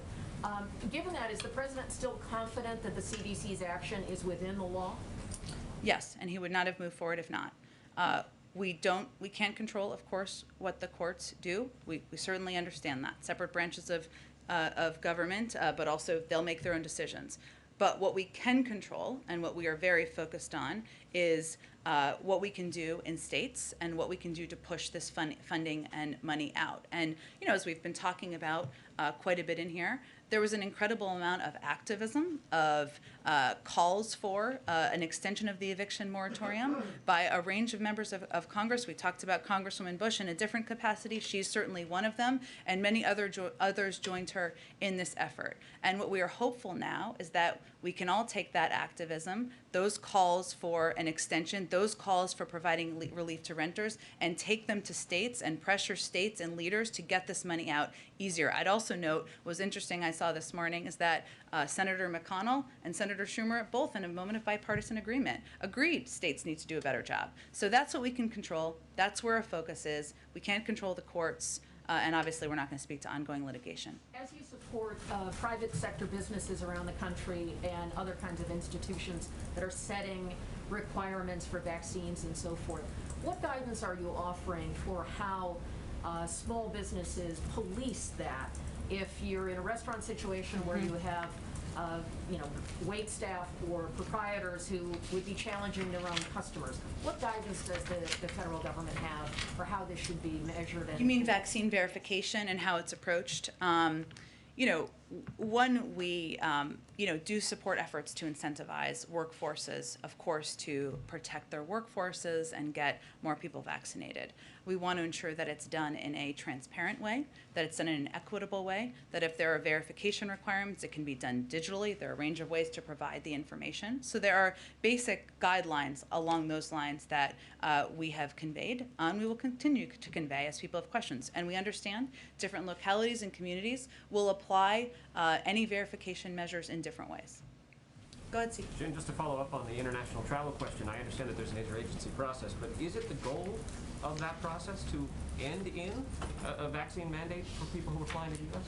Given that, is the president still confident that the CDC's action is within the law? Yes, and he would not have moved forward if not. We can't control, of course, what the courts do. We certainly understand that. Separate branches of government, but also they'll make their own decisions. But what we can control and what we are very focused on is what we can do in states and what we can do to push this funding and money out. And, you know, as we've been talking about quite a bit in here, there was an incredible amount of activism, of calls for an extension of the eviction moratorium by a range of members of Congress. We talked about Congresswoman Bush in a different capacity. She's certainly one of them, and many others joined her in this effort. And what we are hopeful now is that we can all take that activism, those calls for an extension, those calls for providing relief to renters, and take them to states and pressure states and leaders to get this money out easier. I'd also note, what was interesting I saw this morning is that Senator McConnell and Senator Schumer, both in a moment of bipartisan agreement, agreed states need to do a better job. So that's what we can control. That's where our focus is. We can't control the courts, and obviously we're not going to speak to ongoing litigation. As you support private sector businesses around the country and other kinds of institutions that are setting requirements for vaccines and so forth, what guidance are you offering for how small businesses police that? If you're in a restaurant situation where you have wait staff or proprietors who would be challenging their own customers, what guidance does the federal government have for how this should be measured? You mean vaccine verification and how it's approached? One, we do support efforts to incentivize workforces, of course, to protect their workforces and get more people vaccinated. We want to ensure that it's done in a transparent way, that it's done in an equitable way, that if there are verification requirements, it can be done digitally. There are a range of ways to provide the information. So there are basic guidelines along those lines that we have conveyed, and we will continue to convey as people have questions. And we understand different localities and communities will apply any verification measures in different ways. Go ahead, Steve. Jen, just to follow up on the international travel question, I understand that there's an interagency process, but is it the goal of that process to end in a vaccine mandate for people who are flying to the U.S.?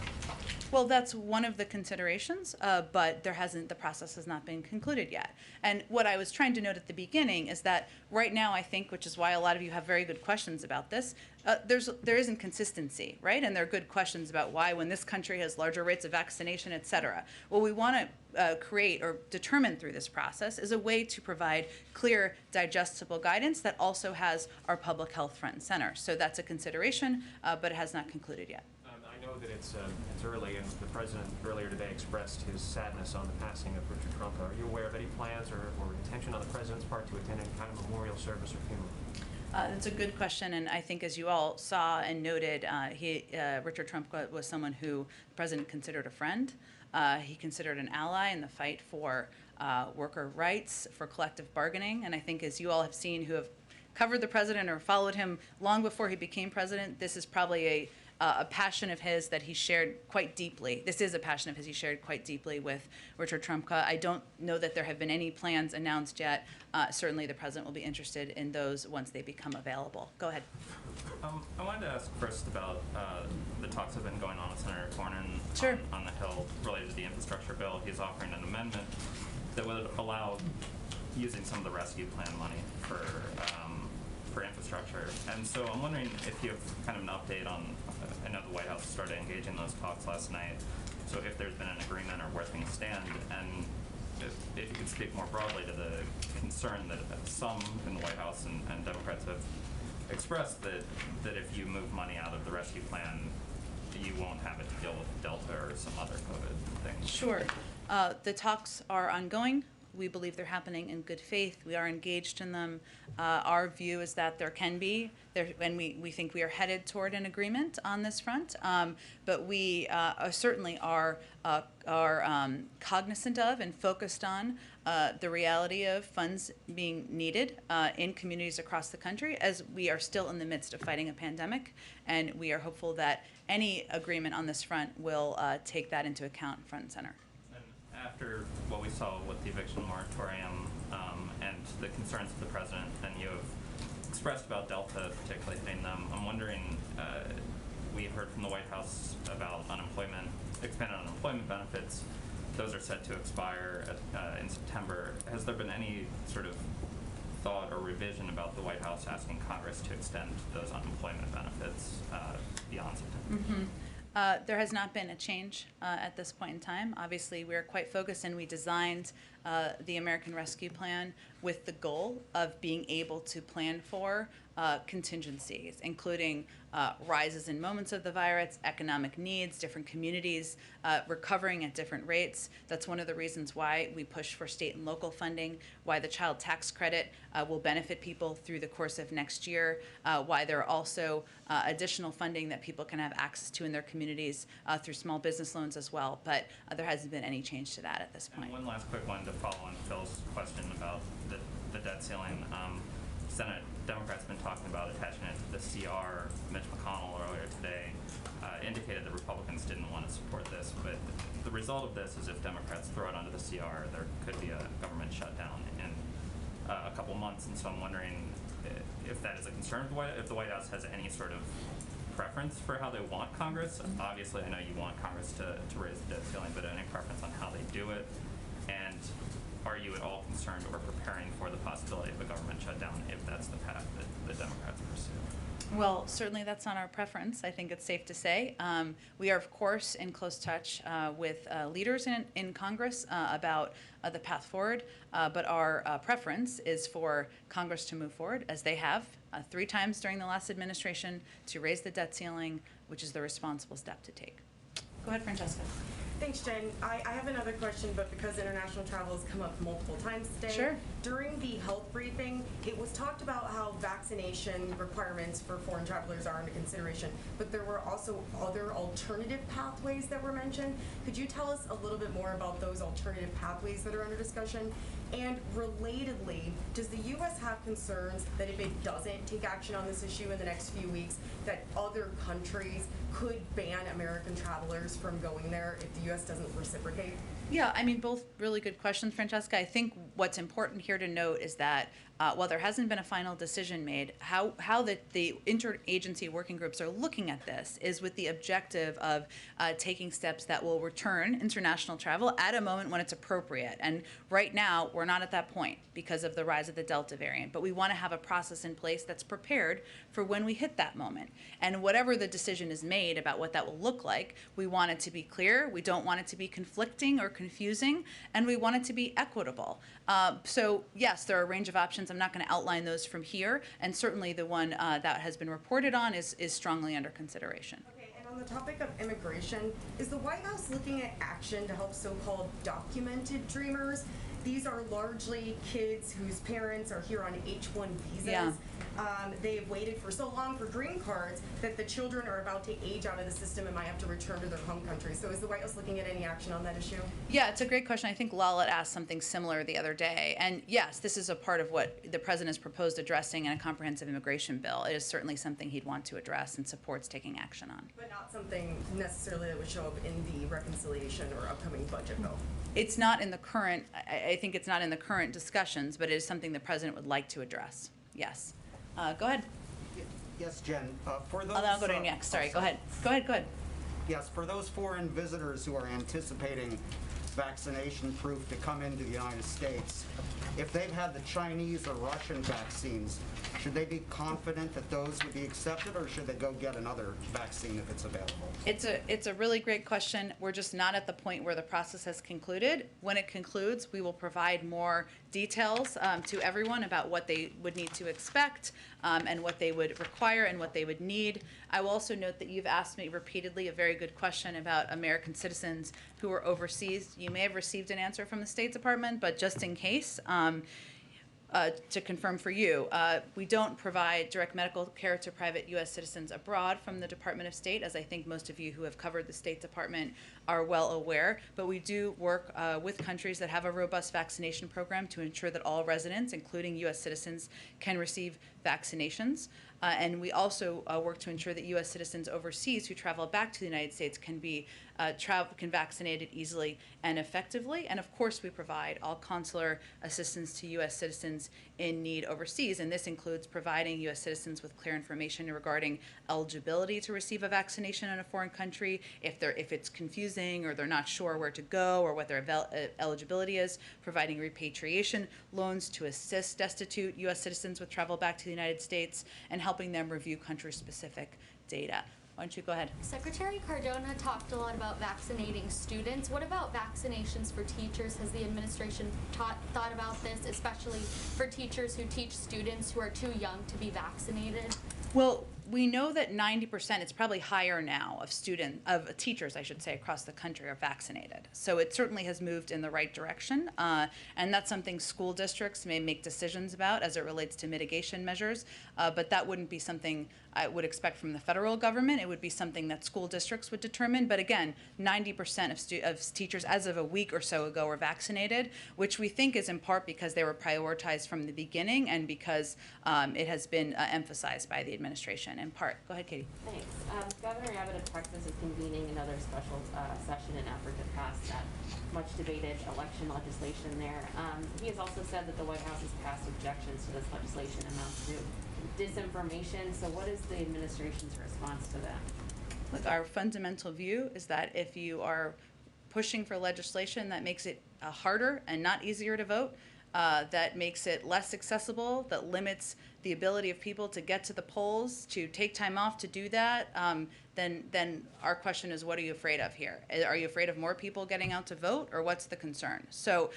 Well, that's one of the considerations, but the process has not been concluded yet. And what I was trying to note at the beginning is that right now, I think, which is why a lot of you have very good questions about this, there isn't consistency, right? And there are good questions about why, when this country has larger rates of vaccination, et cetera. What we want to create or determine through this process is a way to provide clear, digestible guidance that also has our public health front and center. So that's a consideration, but it has not concluded yet. I know that it's early, and the president earlier today expressed his sadness on the passing of Richard Trumka. Are you aware of any plans or intention on the president's part to attend any kind of memorial service or funeral? That's a good question, and I think, as you all saw and noted, Richard Trumka was someone who the president considered a friend. He considered an ally in the fight for worker rights, for collective bargaining, and I think, as you all have seen who have covered the president or followed him long before he became president, this is probably a passion of his that he shared quite deeply. This is a passion of his he shared quite deeply with Richard Trumka. I don't know that there have been any plans announced yet. Certainly the president will be interested in those once they become available. Go ahead. I wanted to ask first about the talks that have been going on with Senator Cornyn Sure. on the Hill related to the infrastructure bill. He's offering an amendment that would allow using some of the rescue plan money for infrastructure. And so I'm wondering if you have kind of an update on, I know the White House started engaging those talks last night, so if there's been an agreement or where things stand, and if you could speak more broadly to the concern that some in the White House and Democrats have expressed that if you move money out of the rescue plan, you won't have it to deal with Delta or some other COVID things. Sure. The talks are ongoing. We believe they're happening in good faith. We are engaged in them. Our view is that there can be, and we think we are headed toward an agreement on this front. But we certainly are cognizant of and focused on the reality of funds being needed in communities across the country, as we are still in the midst of fighting a pandemic. And we are hopeful that any agreement on this front will take that into account front and center. After what we saw with the eviction moratorium and the concerns of the president, and you have expressed about Delta, particularly hitting them, I'm wondering we heard from the White House about expanded unemployment benefits. Those are set to expire in September. Has there been any sort of thought or revision about the White House asking Congress to extend those unemployment benefits beyond September? There has not been a change at this point in time. Obviously, we're quite focused, and we designed the American Rescue Plan with the goal of being able to plan for contingencies, including rises in moments of the virus, economic needs, different communities recovering at different rates. That's one of the reasons why we push for state and local funding, why the child tax credit will benefit people through the course of next year, why there are also additional funding that people can have access to in their communities through small business loans as well. But there hasn't been any change to that at this point. And one last quick one to follow on Phil's question about the debt ceiling. Senate Democrats have been talking about attaching it to the CR. Mitch McConnell earlier today indicated that Republicans didn't want to support this, but the result of this is if Democrats throw it onto the CR, there could be a government shutdown in a couple months, and so I'm wondering if that is a concern, if the White House has any sort of preference for how they want Congress. Obviously, I know you want Congress to raise the debt ceiling, but any preference on how they do it, and are you at all concerned or preparing for the possibility of a government shutdown if that's the path that the Democrats pursue? Well, certainly that's not our preference. I think it's safe to say. We are, of course, in close touch with leaders in Congress about the path forward, but our preference is for Congress to move forward, as they have 3 times during the last administration, to raise the debt ceiling, which is the responsible step to take. Go ahead, Francesca. Thanks, Jen. I have another question, but because international travel has come up multiple times today. Sure. During the health briefing, it was talked about how vaccination requirements for foreign travelers are under consideration, but there were also other alternative pathways that were mentioned. Could you tell us a little bit more about those alternative pathways that are under discussion? And relatedly, does the U.S. have concerns that if it doesn't take action on this issue in the next few weeks, that other countries could ban American travelers from going there if the U.S. doesn't reciprocate? Yeah, I mean, both really good questions, Francesca. I think what's important here to note is that while there hasn't been a final decision made, how the interagency working groups are looking at this is with the objective of taking steps that will return international travel at a moment when it's appropriate. And right now, we're not at that point because of the rise of the Delta variant. But we want to have a process in place that's prepared for when we hit that moment. And whatever the decision is made about what that will look like, we want it to be clear. We don't want it to be conflicting or confusing, and we want it to be equitable. So yes, there are a range of options. I'm not going to outline those from here, and certainly the one that has been reported on is strongly under consideration. Okay, and on the topic of immigration, is the White House looking at action to help so-called documented dreamers? These are largely kids whose parents are here on H-1 visas. Yeah. They've waited for so long for green cards that the children are about to age out of the system and might have to return to their home country. So is the White House looking at any action on that issue? Yeah, it's a great question. I think Lala asked something similar the other day. And yes, this is a part of what the president has proposed addressing in a comprehensive immigration bill. It is certainly something he'd want to address and supports taking action on. But not something necessarily that would show up in the reconciliation or upcoming budget bill. It's not in the current, I think it's not in the current discussions, but it is something the president would like to address. Yes. Go ahead. Yes, Jen. For those, I'll go to you next. Sorry. Go ahead. Go ahead. Yes, for those foreign visitors who are anticipating vaccination proof to come into the United States, if they've had the Chinese or Russian vaccines, should they be confident that those would be accepted, or should they go get another vaccine if it's available? It's a really great question. We're just not at the point where the process has concluded. When it concludes, we will provide more details to everyone about what they would need to expect and what they would require and what they would need. I will also note that you've asked me repeatedly a very good question about American citizens who are overseas. You may have received an answer from the State Department, but just in case, to confirm for you, we don't provide direct medical care to private U.S. citizens abroad from the Department of State, as I think most of you who have covered the State Department are well aware. But we do work with countries that have a robust vaccination program to ensure that all residents, including U.S. citizens, can receive vaccinations. And we also work to ensure that U.S. citizens overseas who travel back to the United States can be can vaccinated easily and effectively. And of course, we provide all consular assistance to U.S. citizens in need overseas, and this includes providing U.S. citizens with clear information regarding eligibility to receive a vaccination in a foreign country, if it's confusing or they're not sure where to go or what their eligibility is, providing repatriation loans to assist destitute U.S. citizens with travel back to the United States, and helping them review country-specific data. Why don't you go ahead? Secretary Cardona talked a lot about vaccinating students. What about vaccinations for teachers? Has the administration thought about this, especially for teachers who teach students who are too young to be vaccinated? Well, we know that 90%, it's probably higher now, of teachers, I should say, across the country are vaccinated. So it certainly has moved in the right direction. And that's something school districts may make decisions about as it relates to mitigation measures. But that wouldn't be something I would expect from the federal government. It would be something that school districts would determine. But again, 90% of teachers as of a week or so ago were vaccinated, which we think is in part because they were prioritized from the beginning and because it has been emphasized by the administration in part. Go ahead, Katie. Thanks. Governor Abbott of Texas is convening another special session in effort to pass that much debated election legislation there. He has also said that the White House has passed objections to this legislation amounts to disinformation. So what is the administration's response to that? Look, our fundamental view is that if you are pushing for legislation that makes it harder and not easier to vote, that makes it less accessible, that limits the ability of people to get to the polls, to take time off to do that, then our question is, what are you afraid of here? Are you afraid of more people getting out to vote, or what's the concern? So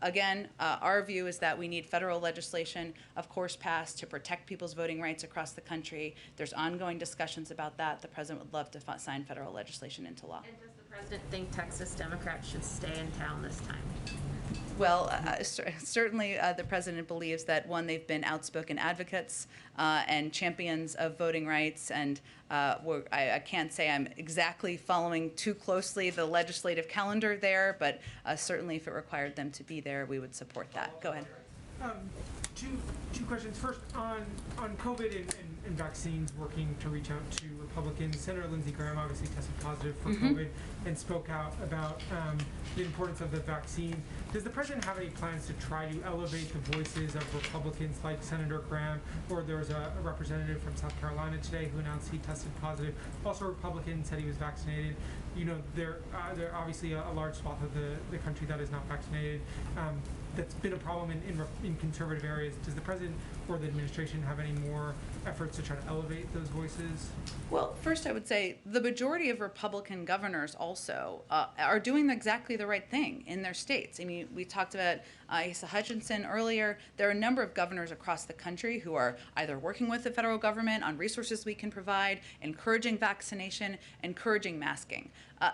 again, our view is that we need federal legislation, of course, passed to protect people's voting rights across the country. There's ongoing discussions about that. The president would love to sign federal legislation into law. And does the president think Texas Democrats should stay in town this time? Well, certainly the president believes that, one, they've been outspoken advocates and champions of voting rights, and I can't say I'm exactly following too closely the legislative calendar there, but certainly if it required them to be there, we would support that. Go ahead. Two questions. First, on COVID and vaccines, working to reach out to Republicans. Senator Lindsey Graham obviously tested positive for COVID and spoke out about the importance of the vaccine. Does the president have any plans to try to elevate the voices of Republicans like Senator Graham? Or there was a representative from South Carolina today who announced he tested positive. Also, a Republican said he was vaccinated. You know, there obviously a large swath of the country that is not vaccinated. That's been a problem in conservative areas. Does the president or the administration have any more efforts to try to elevate those voices? Well, first I would say the majority of Republican governors also are doing exactly the right thing in their states. I mean, we talked about Asa Hutchinson earlier. There are a number of governors across the country who are either working with the federal government on resources we can provide, encouraging vaccination, encouraging masking.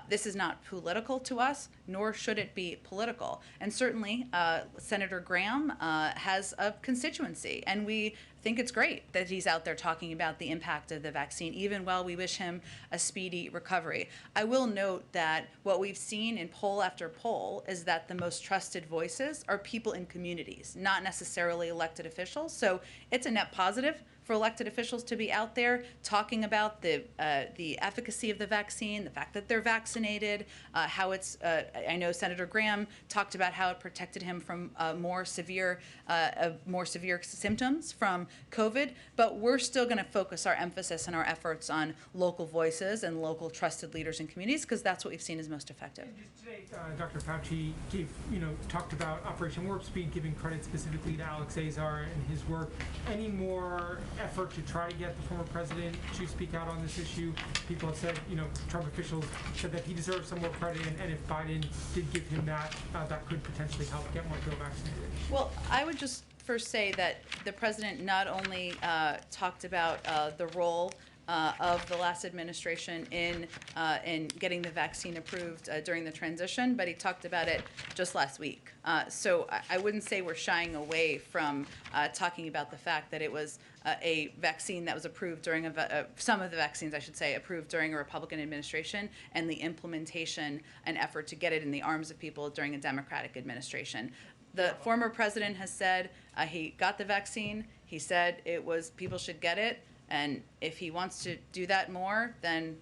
This is not political to us, nor should it be political. And certainly, Senator Graham has a constituency, and we think it's great that he's out there talking about the impact of the vaccine, even while we wish him a speedy recovery. I will note that what we've seen in poll after poll is that the most trusted voices are people in communities, not necessarily elected officials. So it's a net positive for elected officials to be out there talking about the efficacy of the vaccine, the fact that they're vaccinated, how it's, I know Senator Graham talked about how it protected him from more severe symptoms from COVID, but we're still gonna focus our emphasis and our efforts on local voices and local trusted leaders in communities, because that's what we've seen is most effective. Just today, Dr. Fauci talked about Operation Warp Speed, giving credit specifically to Alex Azar and his work. Any more effort to try to get the former president to speak out on this issue? People have said, Trump officials said that he deserves some more credit, and if Biden did give him that, that could potentially help get more people vaccinated. Well, I would just first say that the president not only talked about the role of the last administration in getting the vaccine approved during the transition, but he talked about it just last week. So I wouldn't say we're shying away from talking about the fact that it was a vaccine that was approved during some of the vaccines, I should say, approved during a Republican administration, and the implementation and effort to get it in the arms of people during a Democratic administration. The former president has said he got the vaccine. He said people should get it. And if he wants to do that more, then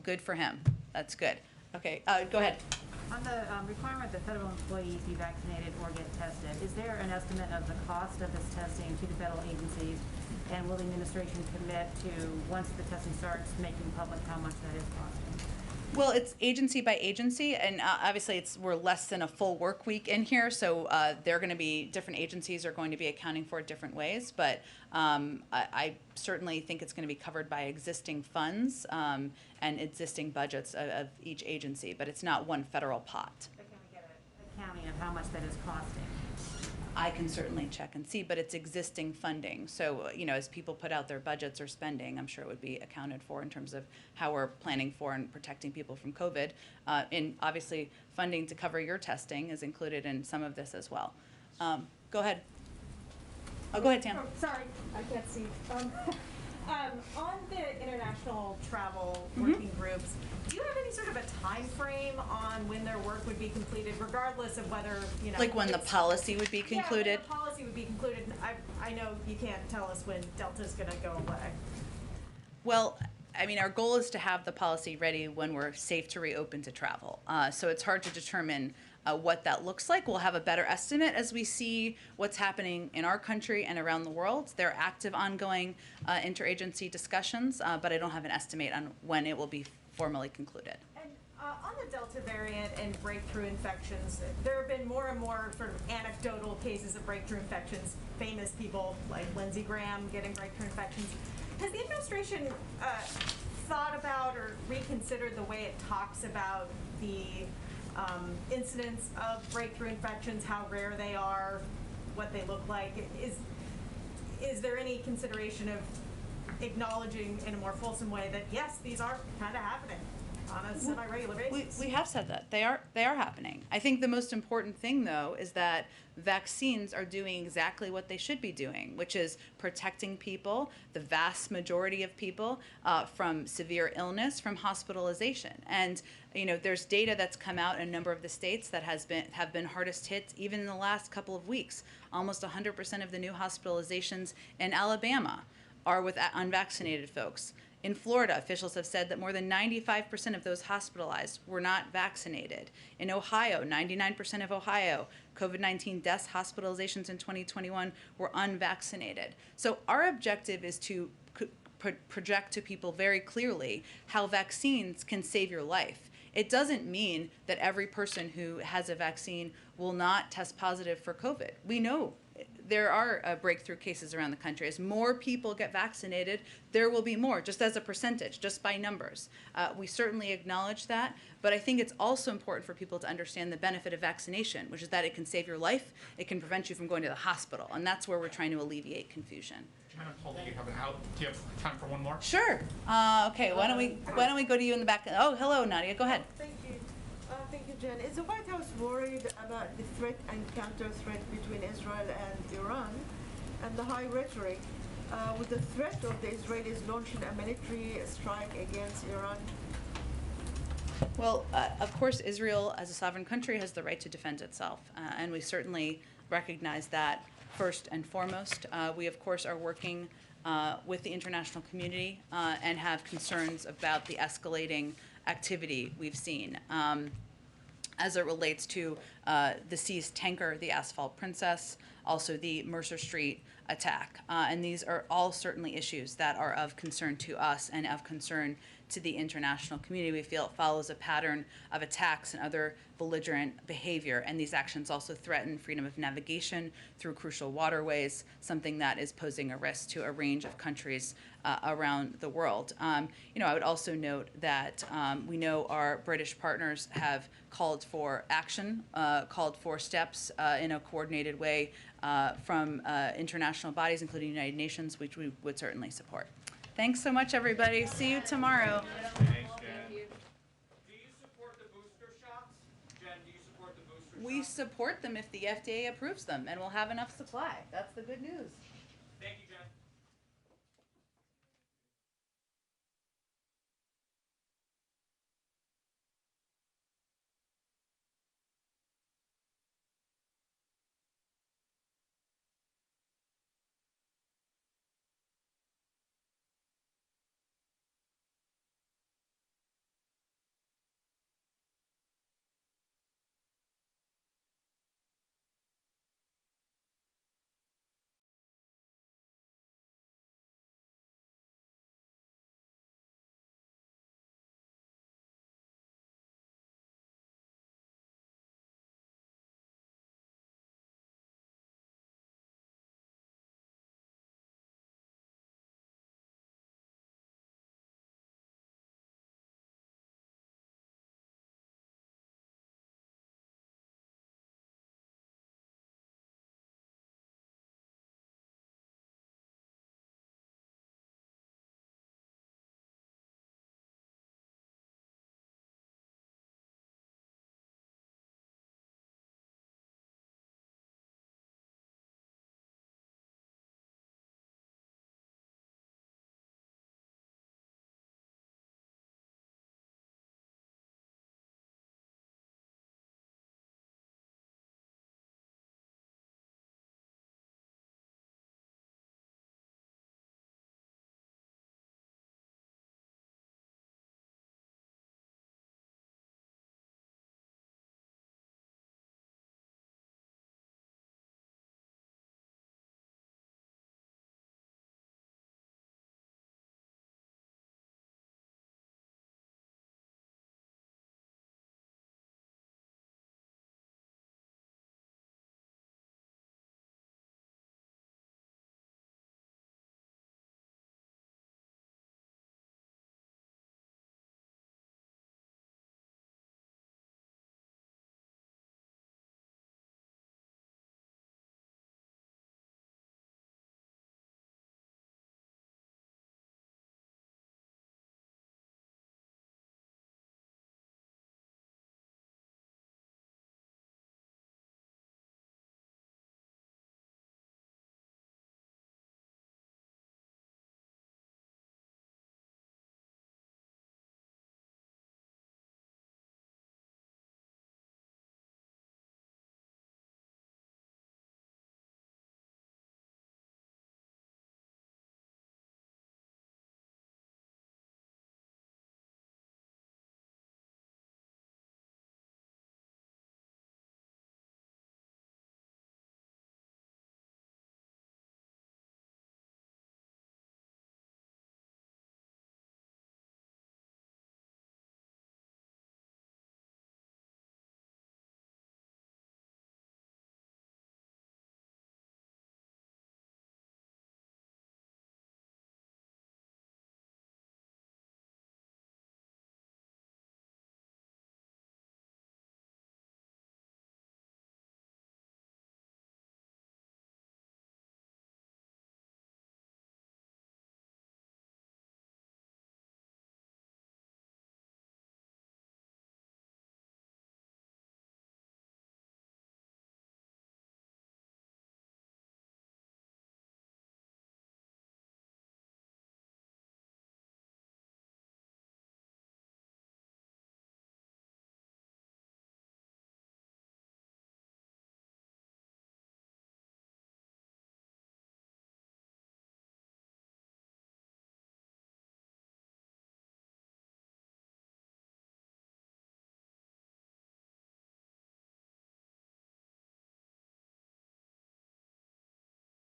good for him. That's good. Okay, go ahead. On the requirement that federal employees be vaccinated or get tested, is there an estimate of the cost of this testing to the federal agencies? And will the administration commit to, once the testing starts, making public how much that is costing? Well, it's agency by agency, and obviously we're less than a full work week in here, so they're going to be, different agencies are going to be accounting for it different ways, but I certainly think it's going to be covered by existing funds and existing budgets of each agency, but it's not one federal pot. But can we get an accounting of how much that is costing? I can certainly check and see, but it's existing funding. So, as people put out their budgets or spending, I'm sure it would be accounted for in terms of how we're planning for and protecting people from COVID. And obviously, funding to cover your testing is included in some of this as well. Go ahead. Oh, go ahead, Tam. Oh, sorry, I can't see. On the international travel working groups, do you have any sort of a time frame on when their work would be completed, regardless of whether, like when the policy would be concluded? Yeah, when the policy would be concluded. I know you can't tell us when Delta's going to go away. Well, I mean, our goal is to have the policy ready when we're safe to reopen to travel. So it's hard to determine what that looks like. We'll have a better estimate as we see what's happening in our country and around the world. There are active, ongoing interagency discussions, but I don't have an estimate on when it will be formally concluded. And on the Delta variant and breakthrough infections, there have been more and more sort of anecdotal cases of breakthrough infections, famous people like Lindsey Graham getting breakthrough infections. Has the administration thought about or reconsidered the way it talks about the incidence of breakthrough infections, how rare they are, what they look like? Is there any consideration of acknowledging in a more fulsome way that yes, these are kind of happening on a semi-regular basis? We have said that. They are happening. I think the most important thing, though, is that vaccines are doing exactly what they should be doing, which is protecting people, the vast majority of people, from severe illness, from hospitalization. And there's data that's come out in a number of the states that have been hardest hit even in the last couple of weeks. Almost 100% of the new hospitalizations in Alabama are with unvaccinated folks. In Florida, officials have said that more than 95% of those hospitalized were not vaccinated. In Ohio, 99% of Ohio COVID-19 deaths, hospitalizations in 2021 were unvaccinated. So our objective is to project to people very clearly how vaccines can save your life. It doesn't mean that every person who has a vaccine will not test positive for COVID. We know there are breakthrough cases around the country. As more people get vaccinated, there will be more, just as a percentage, just by numbers. We certainly acknowledge that, but I think it's also important for people to understand the benefit of vaccination, which is that it can save your life, it can prevent you from going to the hospital, and that's where we're trying to alleviate confusion. I'm told that you have an out. Do you have time for one more? Sure. Okay. Why don't we go to you in the back? Oh, hello, Nadia. Go ahead. Thank you. Thank you, Jen. Is the White House worried about the threat and counter-threat between Israel and Iran and the high rhetoric with the threat of the Israelis launching a military strike against Iran? Well, of course, Israel, as a sovereign country, has the right to defend itself, and we certainly recognize that first and foremost. We, of course, are working with the international community and have concerns about the escalating activity we've seen as it relates to the seized tanker, the Asphalt Princess, also the Mercer Street attack. And these are all certainly issues that are of concern to us and of concern to the international community. We feel it follows a pattern of attacks and other belligerent behavior, and these actions also threaten freedom of navigation through crucial waterways, something that is posing a risk to a range of countries around the world. I would also note that we know our British partners have called for action, called for steps in a coordinated way from international bodies, including the United Nations, which we would certainly support. Thanks so much, everybody. See you tomorrow. Thanks, Jen. Do you support the booster shots? Jen, do you support the booster shots? We support them if the FDA approves them, and we'll have enough supply. That's the good news.